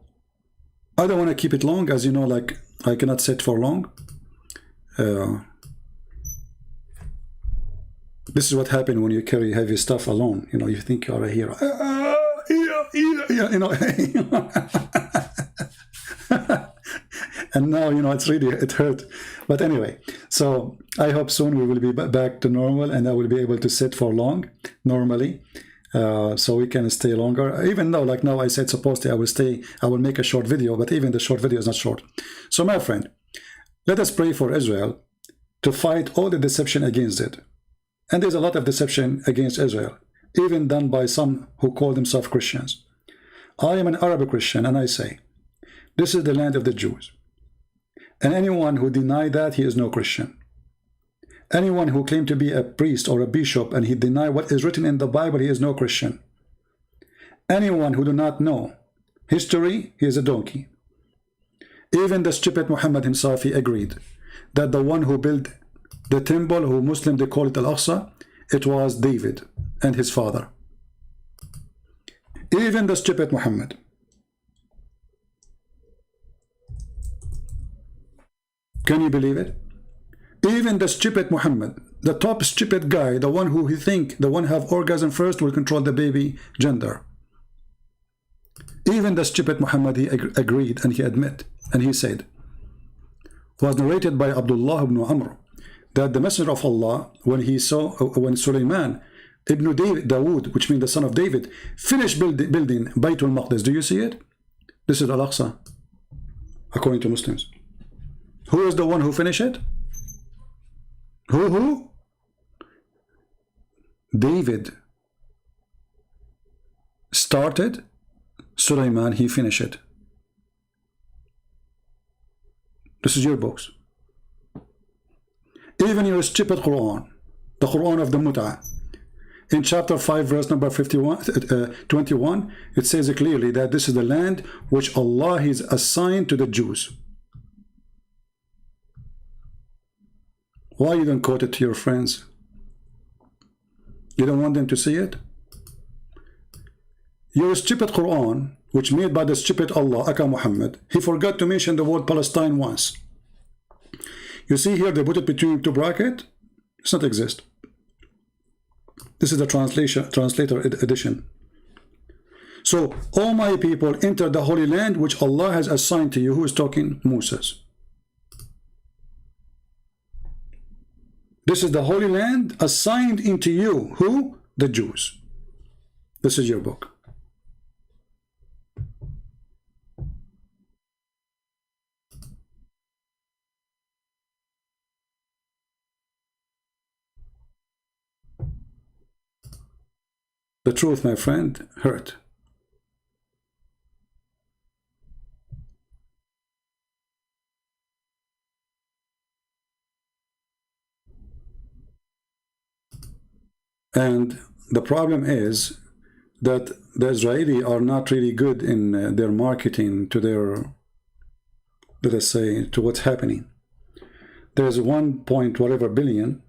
I don't want to keep it long, as you know, like I cannot sit for long. This is what happens when you carry heavy stuff alone. You think you are a hero. And now, it hurt. But anyway, so I hope soon we will be back to normal and I will be able to sit for long normally, so we can stay longer. Even though, like now I said, supposedly I will make a short video, but even the short video is not short. So my friend, let us pray for Israel to fight all the deception against it. And there's a lot of deception against Israel, even done by some who call themselves Christians. I am an Arab Christian, and I say, this is the land of the Jews. And anyone who denies that, he is no Christian. Anyone who claims to be a priest or a bishop and he denies what is written in the Bible, he is no Christian. Anyone who do not know history, he is a donkey. Even the stupid Muhammad himself, he agreed that the one who built the temple, who Muslim they call it Al-Aqsa, it was David and his father. Even the stupid Muhammad. Can you believe it? Even the stupid Muhammad, the top stupid guy, the one who he think, the one have orgasm first will control the baby gender. Even the stupid Muhammad, he agreed and he admit, and he said, was narrated by Abdullah ibn Amr, that the Messenger of Allah, when he saw, when Sulaiman ibn Dawood, which means the son of David, finished building Baytul Maqdis. Do you see it? This is Al-Aqsa, according to Muslims. Who is the one who finished it? Who? David started, Sulaiman, he finished it. This is your books. Even your stupid Quran, the Quran of the Mut'ah, in chapter 5 verse number 21, it says clearly that this is the land which Allah has assigned to the Jews. Why you don't quote it to your friends? You don't want them to see it? Your stupid Quran, which made by the stupid Allah, Aka Muhammad, he forgot to mention the word Palestine once. You see here, they put it between two brackets. It does not exist. This is the translator edition. So, all my people enter the Holy Land which Allah has assigned to you. Who is talking? Moses. This is the Holy Land assigned into you. Who? The Jews. This is your book. The truth, my friend, hurt. And the problem is that the Israelis are not really good in their marketing to their, let us say, to what's happening. There's 1 point whatever billion.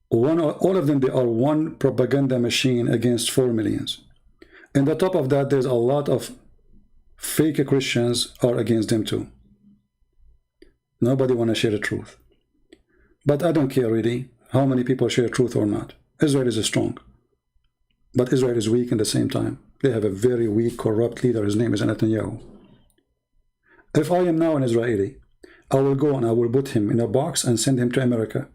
All of them, they are one propaganda machine against 4 millions. And on top of that, there's a lot of fake Christians are against them too. Nobody want to share the truth. But I don't care really how many people share truth or not. Israel is strong. But Israel is weak at the same time. They have a very weak, corrupt leader. His name is Netanyahu. If I am now an Israeli, I will go and I will put him in a box and send him to America.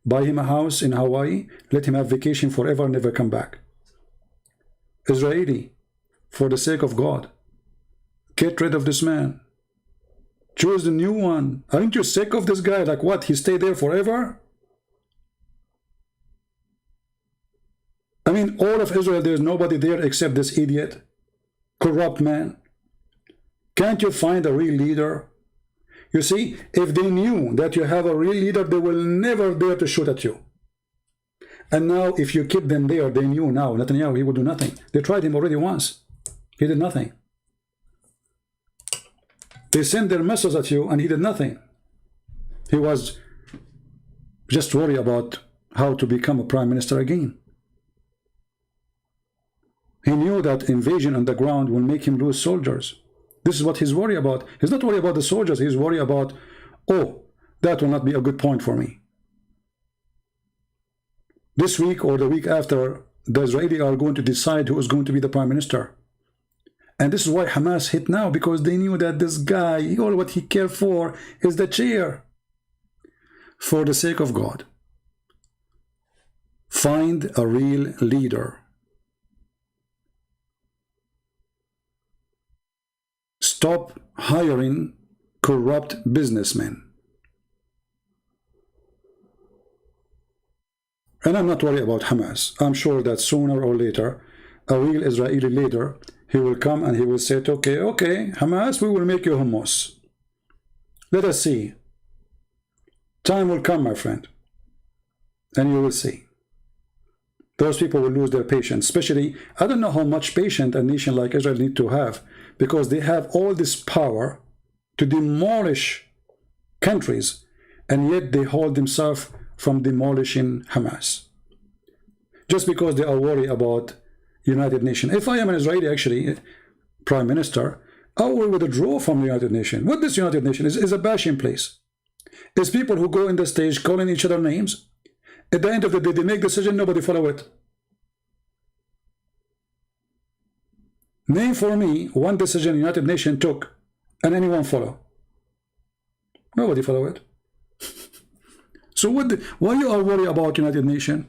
Buy him a house in Hawaii, let him have vacation forever, never come back. Israeli, for the sake of God, get rid of this man. Choose the new one. Aren't you sick of this guy? Like what? He stayed there forever? I mean, all of Israel, there's nobody there except this idiot, corrupt man. Can't you find a real leader? You see, if they knew that you have a real leader, they will never dare to shoot at you. And now, if you keep them there, they knew now, Netanyahu, he would do nothing. They tried him already once. He did nothing. They sent their missiles at you, and he did nothing. He was just worried about how to become a prime minister again. He knew that invasion on the ground will make him lose soldiers. This is what he's worried about. He's not worried about the soldiers. He's worried about, oh, that will not be a good point for me. This week or the week after, the Israelis are going to decide who is going to be the prime minister. And this is why Hamas hit now, because they knew that this guy, all what he cared for is the chair. For the sake of God, find a real leader. Stop hiring corrupt businessmen. And I'm not worried about Hamas. I'm sure that sooner or later, a real Israeli leader, he will come and he will say, okay, Hamas, we will make you hummus. Let us see. Time will come, my friend, and you will see. Those people will lose their patience. Especially, I don't know how much patience a nation like Israel need to have, because they have all this power to demolish countries, and yet they hold themselves from demolishing Hamas. Just because they are worried about United Nations. If I am an Israeli, actually, Prime Minister, I will withdraw from the United Nations. What this United Nations is a bashing place. It's people who go in the stage calling each other names. At the end of the day, they make decision, nobody follow it. Name for me one decision the United Nations took and anyone follow. Nobody follow it. So why you are worried about United Nations?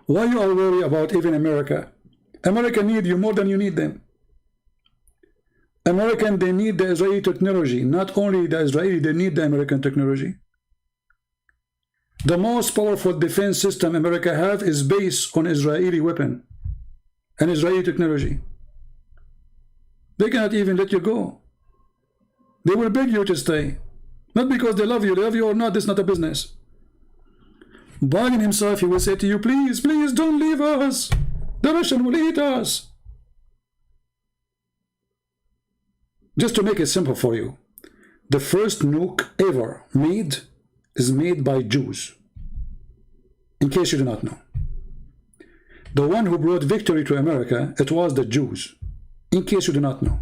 Why you are worried about even America? America need you more than you need them. American, they need the Israeli technology. Not only the Israeli, they need the American technology. The most powerful defense system America have is based on Israeli weapon and Israeli technology. They cannot even let you go. They will beg you to stay. Not because they love you or not, this is not a business. Biden himself, he will say to you, please, please don't leave us. The Russian will eat us. Just to make it simple for you, the first nuke ever made is made by Jews. In case you do not know. The one who brought victory to America, it was the Jews. In case you do not know.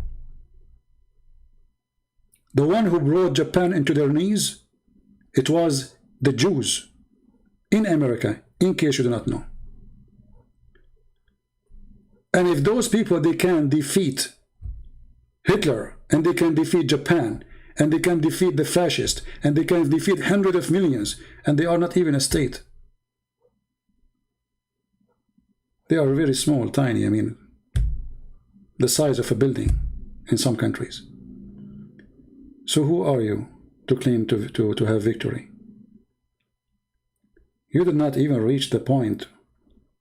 The one who brought Japan into their knees, it was the Jews in America, in case you do not know. And if those people, they can defeat Hitler, and they can defeat Japan, and they can defeat the fascists, and they can defeat hundreds of millions, and they are not even a state. They are very small, tiny, I mean, the size of a building in some countries. So who are you to claim to have victory? You did not even reach the point.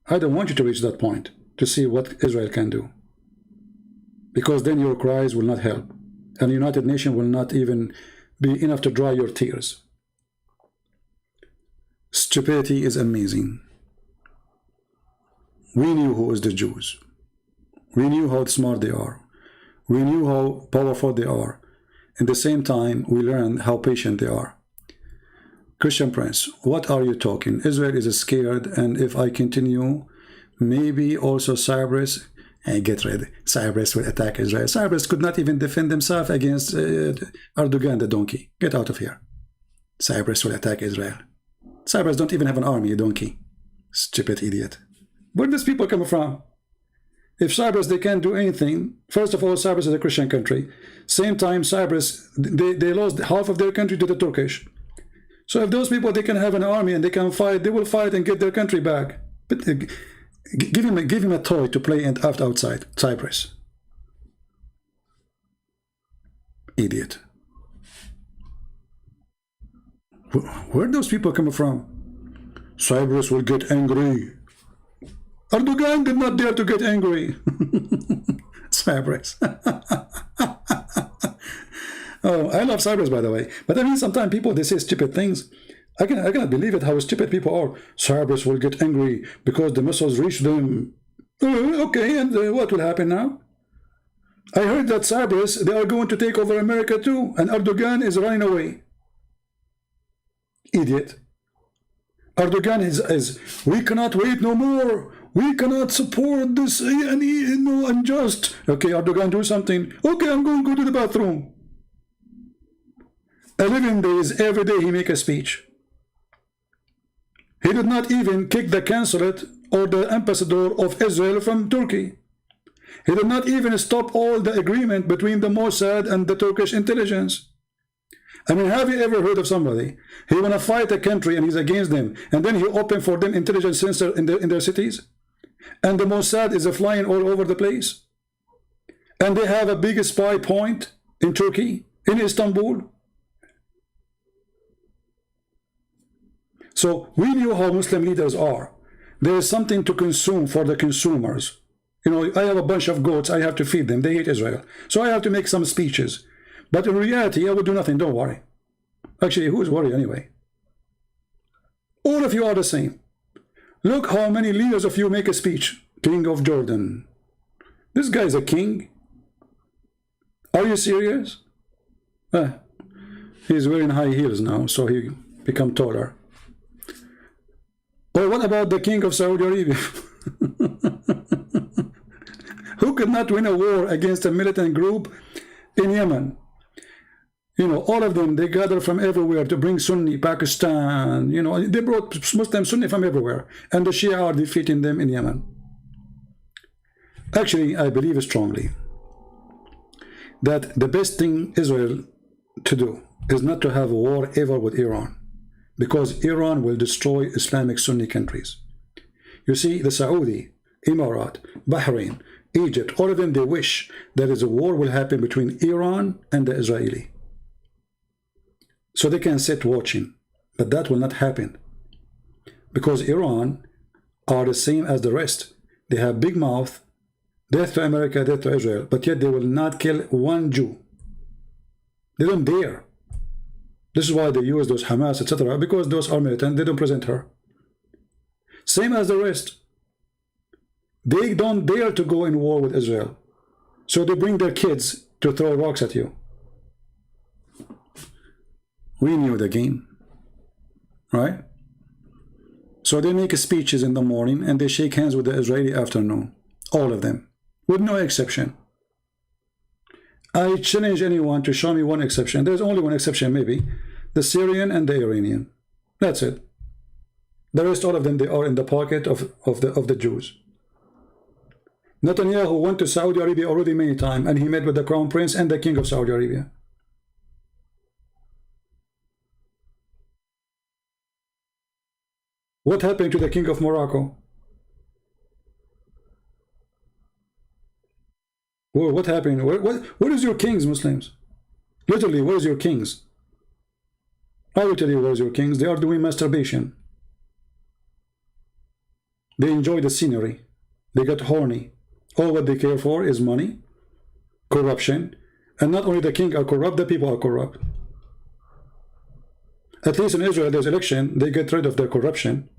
I don't want you to reach that point to see what Israel can do. Because then your cries will not help. And the United Nations will not even be enough to dry your tears. Stupidity is amazing. We knew who is the Jews. We knew how smart they are. We knew how powerful they are. At the same time, we learned how patient they are. Christian Prince, what are you talking? Israel is scared, and if I continue, maybe also Cyprus, get ready, Cyprus will attack Israel. Cyprus could not even defend themselves against Erdogan, the donkey. Get out of here. Cyprus will attack Israel. Cyprus don't even have an army, a donkey. Stupid idiot. Where do these people come from? If Cyprus, they can't do anything. First of all, Cyprus is a Christian country. Same time, Cyprus, they lost half of their country to the Turkish. So if those people, they can have an army and they can fight, they will fight and get their country back. But give him a toy to play and act outside Cyprus. Idiot. Where those people coming from? Cyprus will get angry. Erdogan did not dare to get angry. Cyprus. Oh, I love Cyprus, by the way. But I mean, sometimes people, they say stupid things. I cannot believe it, how stupid people are. Cyprus will get angry because the missiles reach them. Okay, and what will happen now? I heard that Cyprus, they are going to take over America too, and Erdogan is running away. Idiot. Erdogan is we cannot wait no more. We cannot support this unjust. Okay, Erdogan, do something. Okay, I'm going to go to the bathroom. 11 days, every day he make a speech. He did not even kick the consulate or the ambassador of Israel from Turkey. He did not even stop all the agreement between the Mossad and the Turkish intelligence. I mean, have you ever heard of somebody? He want to fight a country and he's against them, and then he open for them intelligence center in their cities, and the Mossad is flying all over the place, and they have a big spy point in Turkey, in Istanbul. So we knew how Muslim leaders are. There is something to consume for the consumers. You know, I have a bunch of goats, I have to feed them. They hate Israel. So I have to make some speeches. But in reality, I will do nothing, don't worry. Actually, who is worried anyway? All of you are the same. Look how many leaders of you make a speech. King of Jordan. This guy is a king. Are you serious? He's wearing high heels now, so he become taller. Or what about the king of Saudi Arabia? Who could not win a war against a militant group in Yemen? You know, all of them, they gather from everywhere to bring Sunni, Pakistan, you know, they brought Muslim Sunni from everywhere. And the Shia are defeating them in Yemen. Actually, I believe strongly that the best thing Israel to do is not to have a war ever with Iran, because Iran will destroy Islamic Sunni countries. You see, the Saudi, Emirat, Bahrain, Egypt, all of them, they wish that a war will happen between Iran and the Israeli. So they can sit watching, but that will not happen, because Iran are the same as the rest. They have big mouth, death to America, death to Israel, but yet they will not kill one Jew. They don't dare. This is why they use those Hamas, etc., because those are militant, they don't present her. Same as the rest. They don't dare to go in war with Israel. So they bring their kids to throw rocks at you. We knew the game, right? So they make speeches in the morning and they shake hands with the Israeli afternoon. All of them, with no exception. I challenge anyone to show me one exception. There's only one exception, maybe. The Syrian and the Iranian. That's it. The rest, all of them, they are in the pocket of the Jews. Netanyahu went to Saudi Arabia already many times, and he met with the Crown Prince and the King of Saudi Arabia. What happened to the King of Morocco? What happened? What is your kings, Muslims? Literally, where is your kings? I will tell you where is your kings. They are doing masturbation. They enjoy the scenery. They get horny. All what they care for is money, corruption, and not only the king are corrupt, the people are corrupt. At least in Israel, there's election, they get rid of their corruption.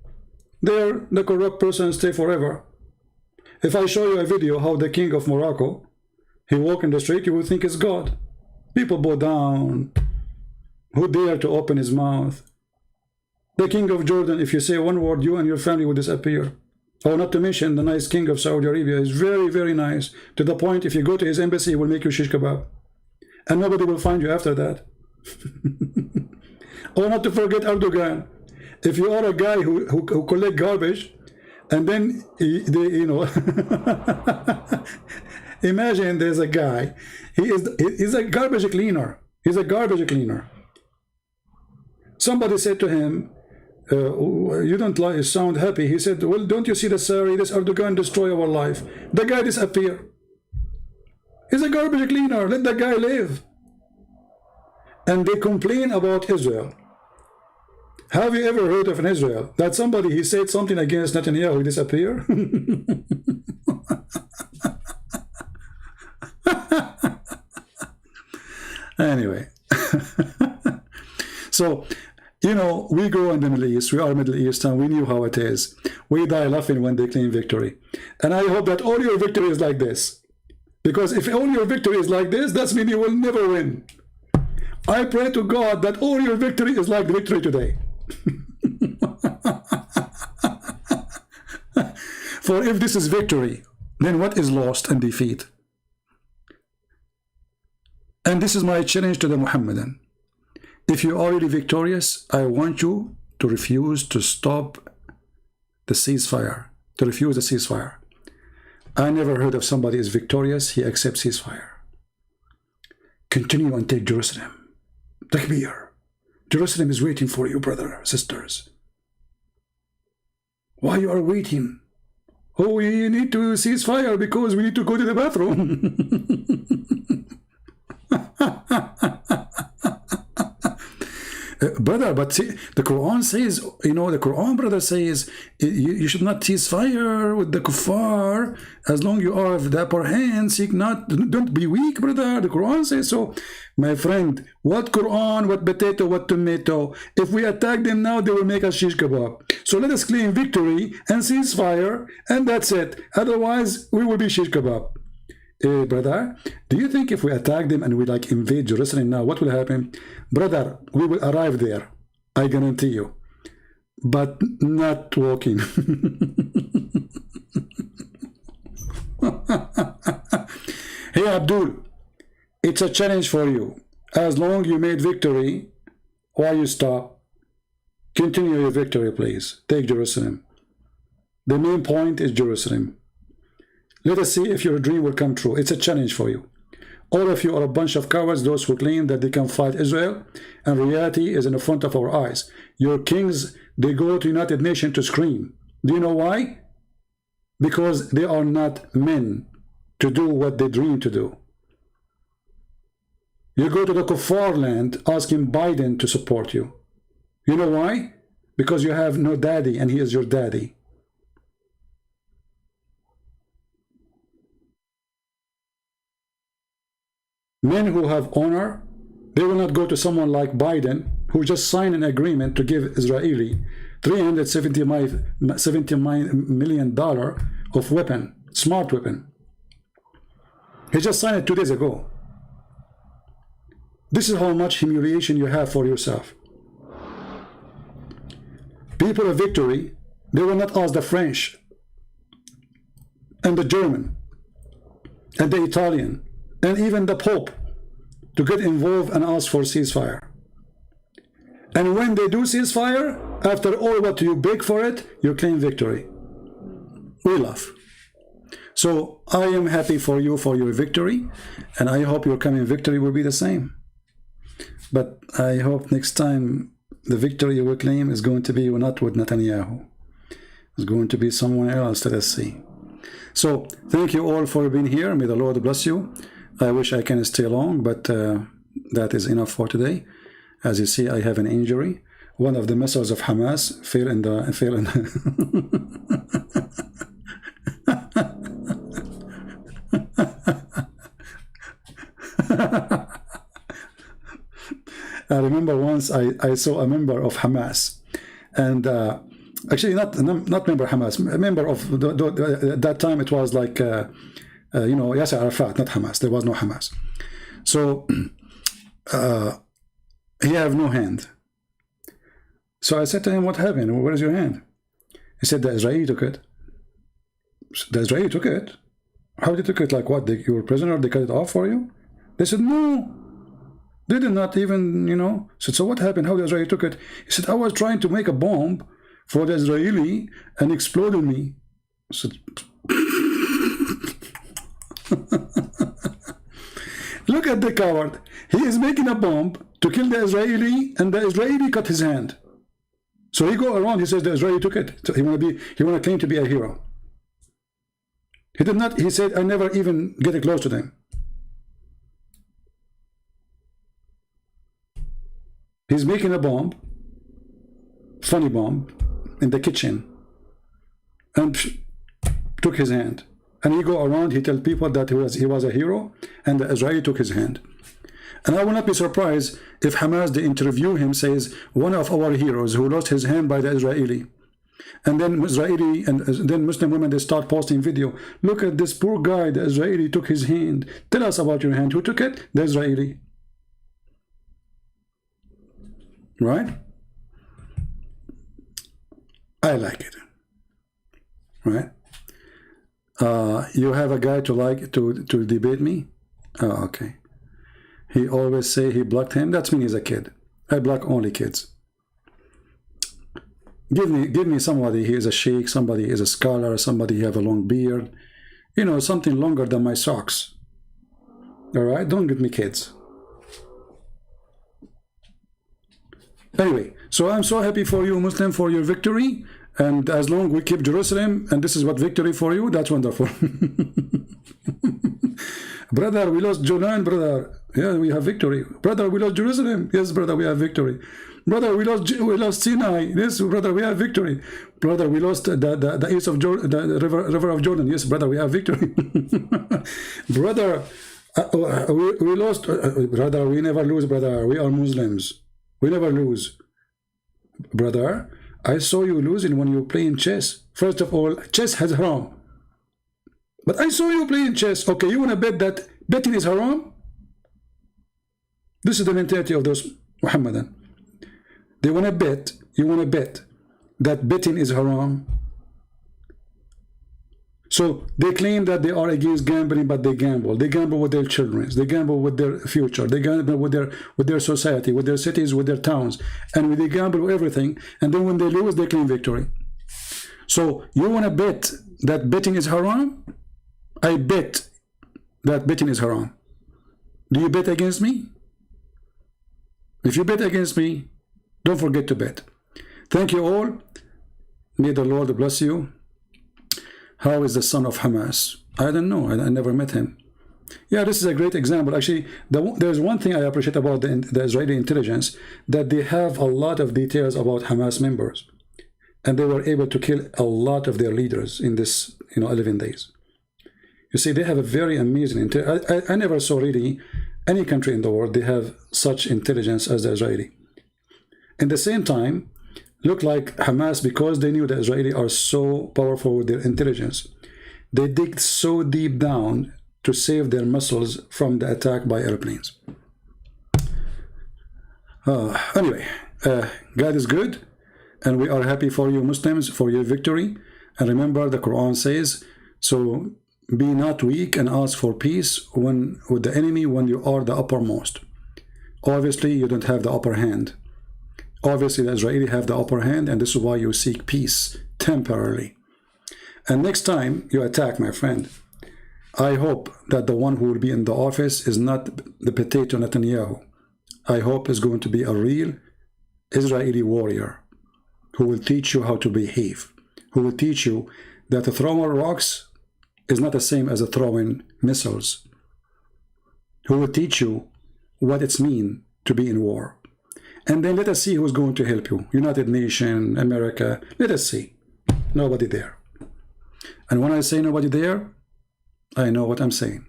There, the corrupt person stay forever. If I show you a video how the king of Morocco, he walk in the street, you will think it's God. People bow down. Who dare to open his mouth? The king of Jordan, if you say one word, you and your family will disappear. Oh, not to mention the nice king of Saudi Arabia is very, very nice. To the point, if you go to his embassy, he will make you shish kebab. And nobody will find you after that. Oh, not to forget Erdogan. If you are a guy who collect garbage, and then, you know, imagine there's a guy, he's a garbage cleaner. He's a garbage cleaner. Somebody said to him, you don't sound happy. He said, well, don't you see the Sari, this Erdogan destroy our life. The guy disappear. He's a garbage cleaner. Let the guy live. And they complain about Israel. Have you ever heard of an Israel that somebody, he said something against Netanyahu, he disappear? Anyway. So, you know, we grow in the Middle East. We are Middle Eastern. We knew how it is. We die laughing when they claim victory. And I hope that all your victory is like this. Because if all your victory is like this, that means you will never win. I pray to God that all your victory is like victory today. For if this is victory, then what is lost and defeat? And this is my challenge to the Muhammadan. If you're already victorious, I want you to refuse to stop the ceasefire, to refuse the ceasefire. I never heard of somebody is victorious, he accepts ceasefire. Continue and take Jerusalem. Takbir. Jerusalem is waiting for you, brother, sisters. Why you are waiting? Oh, we need to cease fire because we need to go to the bathroom. Brother, but see, the Quran says, you know, the Quran, brother, says you should not cease fire with the kuffar as long you are of the upper hand. Seek not, don't be weak, brother. The Quran says so. My friend, what Quran, what potato, what tomato? If we attack them now, they will make us shish kebab. So let us claim victory and cease fire, and that's it. Otherwise, we will be shish kebab. Brother, do you think if we attack them and we like invade Jerusalem now, what will happen? Brother, we will arrive there, I guarantee you, but not walking. Hey Abdul, it's a challenge for you. As long you made victory, why you stop? Continue your victory, please. Take Jerusalem. The main point is Jerusalem. Let us see if your dream will come true. It's a challenge for you. All of you are a bunch of cowards, those who claim that they can fight Israel, and reality is in the front of our eyes. Your kings, they go to United Nations to scream. Do you know why? Because they are not men to do what they dream to do. You go to the kuffar land asking Biden to support you. You know why? Because you have no daddy and he is your daddy. Men who have honor, they will not go to someone like Biden, who just signed an agreement to give Israeli $370 million of weapon, smart weapon. He just signed it 2 days ago. This is how much humiliation you have for yourself. People of victory, they will not ask the French and the German and the Italian and even the Pope to get involved and ask for ceasefire. And when they do ceasefire, after all what you beg for it, you claim victory. We laugh. So I am happy for you for your victory, and I hope your coming victory will be the same. But I hope next time the victory you will claim is going to be not with Netanyahu. It's going to be someone else. Let us see. So thank you all for being here. May the Lord bless you. I wish I can stay long, but that is enough for today. As you see, I have an injury. One of the missiles of Hamas fell in the I remember once I saw a member of Hamas, and actually not member Hamas, a member of that time it was like you know, Yasser Arafat, not Hamas. There was no Hamas. So he have no hand. So I said to him, what happened? Where is your hand? He said, the Israeli took it. The Israeli took it? How did they took it? Like what? You were a prisoner? They cut it off for you? They said, no. They did not even, you know. I said, so what happened? How the Israeli took it? He said, I was trying to make a bomb for the Israeli and exploded me. I said, look at the coward. He is making a bomb to kill the Israeli, and the Israeli cut his hand. So he go around, he says the Israeli took it. So he want to claim to be a hero. He did not, he said, I never even get close to them. He's making a bomb, funny bomb, in the kitchen, and took his hand. And he go around, he tell people that he was a hero, and the Israeli took his hand. And I will not be surprised if Hamas, they interview him, says, one of our heroes who lost his hand by the Israeli. And then Israeli and then Muslim women, they start posting video. Look at this poor guy, the Israeli took his hand. Tell us about your hand. Who took it? The Israeli. Right? I like it. Right? You have a guy to debate me? Oh, okay. He always say he blocked him. That's mean he's a kid. I block only kids. Give me somebody. He is a sheikh. Somebody is a scholar. Somebody have a long beard. You know, something longer than my socks. All right. Don't give me kids. Anyway, so I'm so happy for you, Muslim, for your victory. And as long we keep Jerusalem, and this is what victory for you, that's wonderful. Brother, we lost Jordan, brother. Yeah, we have victory. Brother, we lost Jerusalem. Yes, brother, we have victory. Brother, we lost Sinai. Yes, brother, we have victory. Brother, we lost the east of Jordan, the river of Jordan. Yes, brother, we have victory. Brother, we lost. Brother, we never lose, brother. We are Muslims. We never lose. Brother, I saw you losing when you playing chess. First of all, chess has haram. But I saw you playing chess. Okay, you want to bet that betting is haram? This is the mentality of those Muhammadan. They want to bet, you want to bet that betting is haram. So they claim that they are against gambling, but they gamble. They gamble with their children. They gamble with their future. They gamble with their society, with their cities, with their towns. And they gamble with everything. And then when they lose, they claim victory. So you want to bet that betting is haram? I bet that betting is haram. Do you bet against me? If you bet against me, don't forget to bet. Thank you all. May the Lord bless you. How is the son of Hamas? I don't know. I never met him. Yeah, this is a great example. Actually, there's one thing I appreciate about the Israeli intelligence, that they have a lot of details about Hamas members. And they were able to kill a lot of their leaders in this 11 days. You see, they have a very amazing intelligence. I never saw really any country in the world, they have such intelligence as the Israeli. At the same time, look like Hamas, because they knew the Israeli are so powerful with their intelligence, they dig so deep down to save their muscles from the attack by airplanes. Anyway, God is good, and we are happy for you Muslims, for your victory. And remember, the Quran says, so be not weak and ask for peace with the enemy when you are the uppermost. Obviously, you don't have the upper hand. Obviously, the Israeli have the upper hand, and this is why you seek peace temporarily. And next time you attack, my friend, I hope that the one who will be in the office is not the potato Netanyahu. I hope is going to be a real Israeli warrior who will teach you how to behave, who will teach you that throwing rocks is not the same as throwing missiles, who will teach you what it's mean to be in war. And then let us see who's going to help you. United Nations, America, let us see. Nobody there. And when I say nobody there, I know what I'm saying.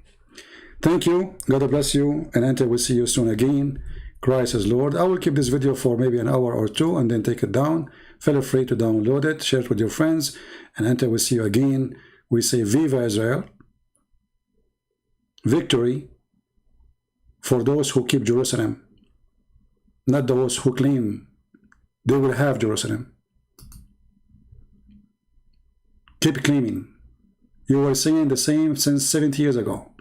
Thank you. God bless you. And until we see you soon again, Christ is Lord. I will keep this video for maybe an hour or two and then take it down. Feel free to download it, share it with your friends. And until we see you again, we say Viva Israel. Victory for those who keep Jerusalem, not those who claim they will have Jerusalem. Keep claiming. You were saying the same since 70 years ago.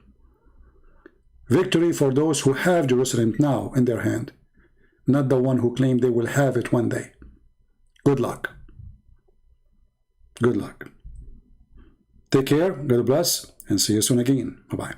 Victory for those who have Jerusalem now in their hand, not the one who claim they will have it one day. Good luck. Good luck. Take care, God bless, and see you soon again. Bye-bye.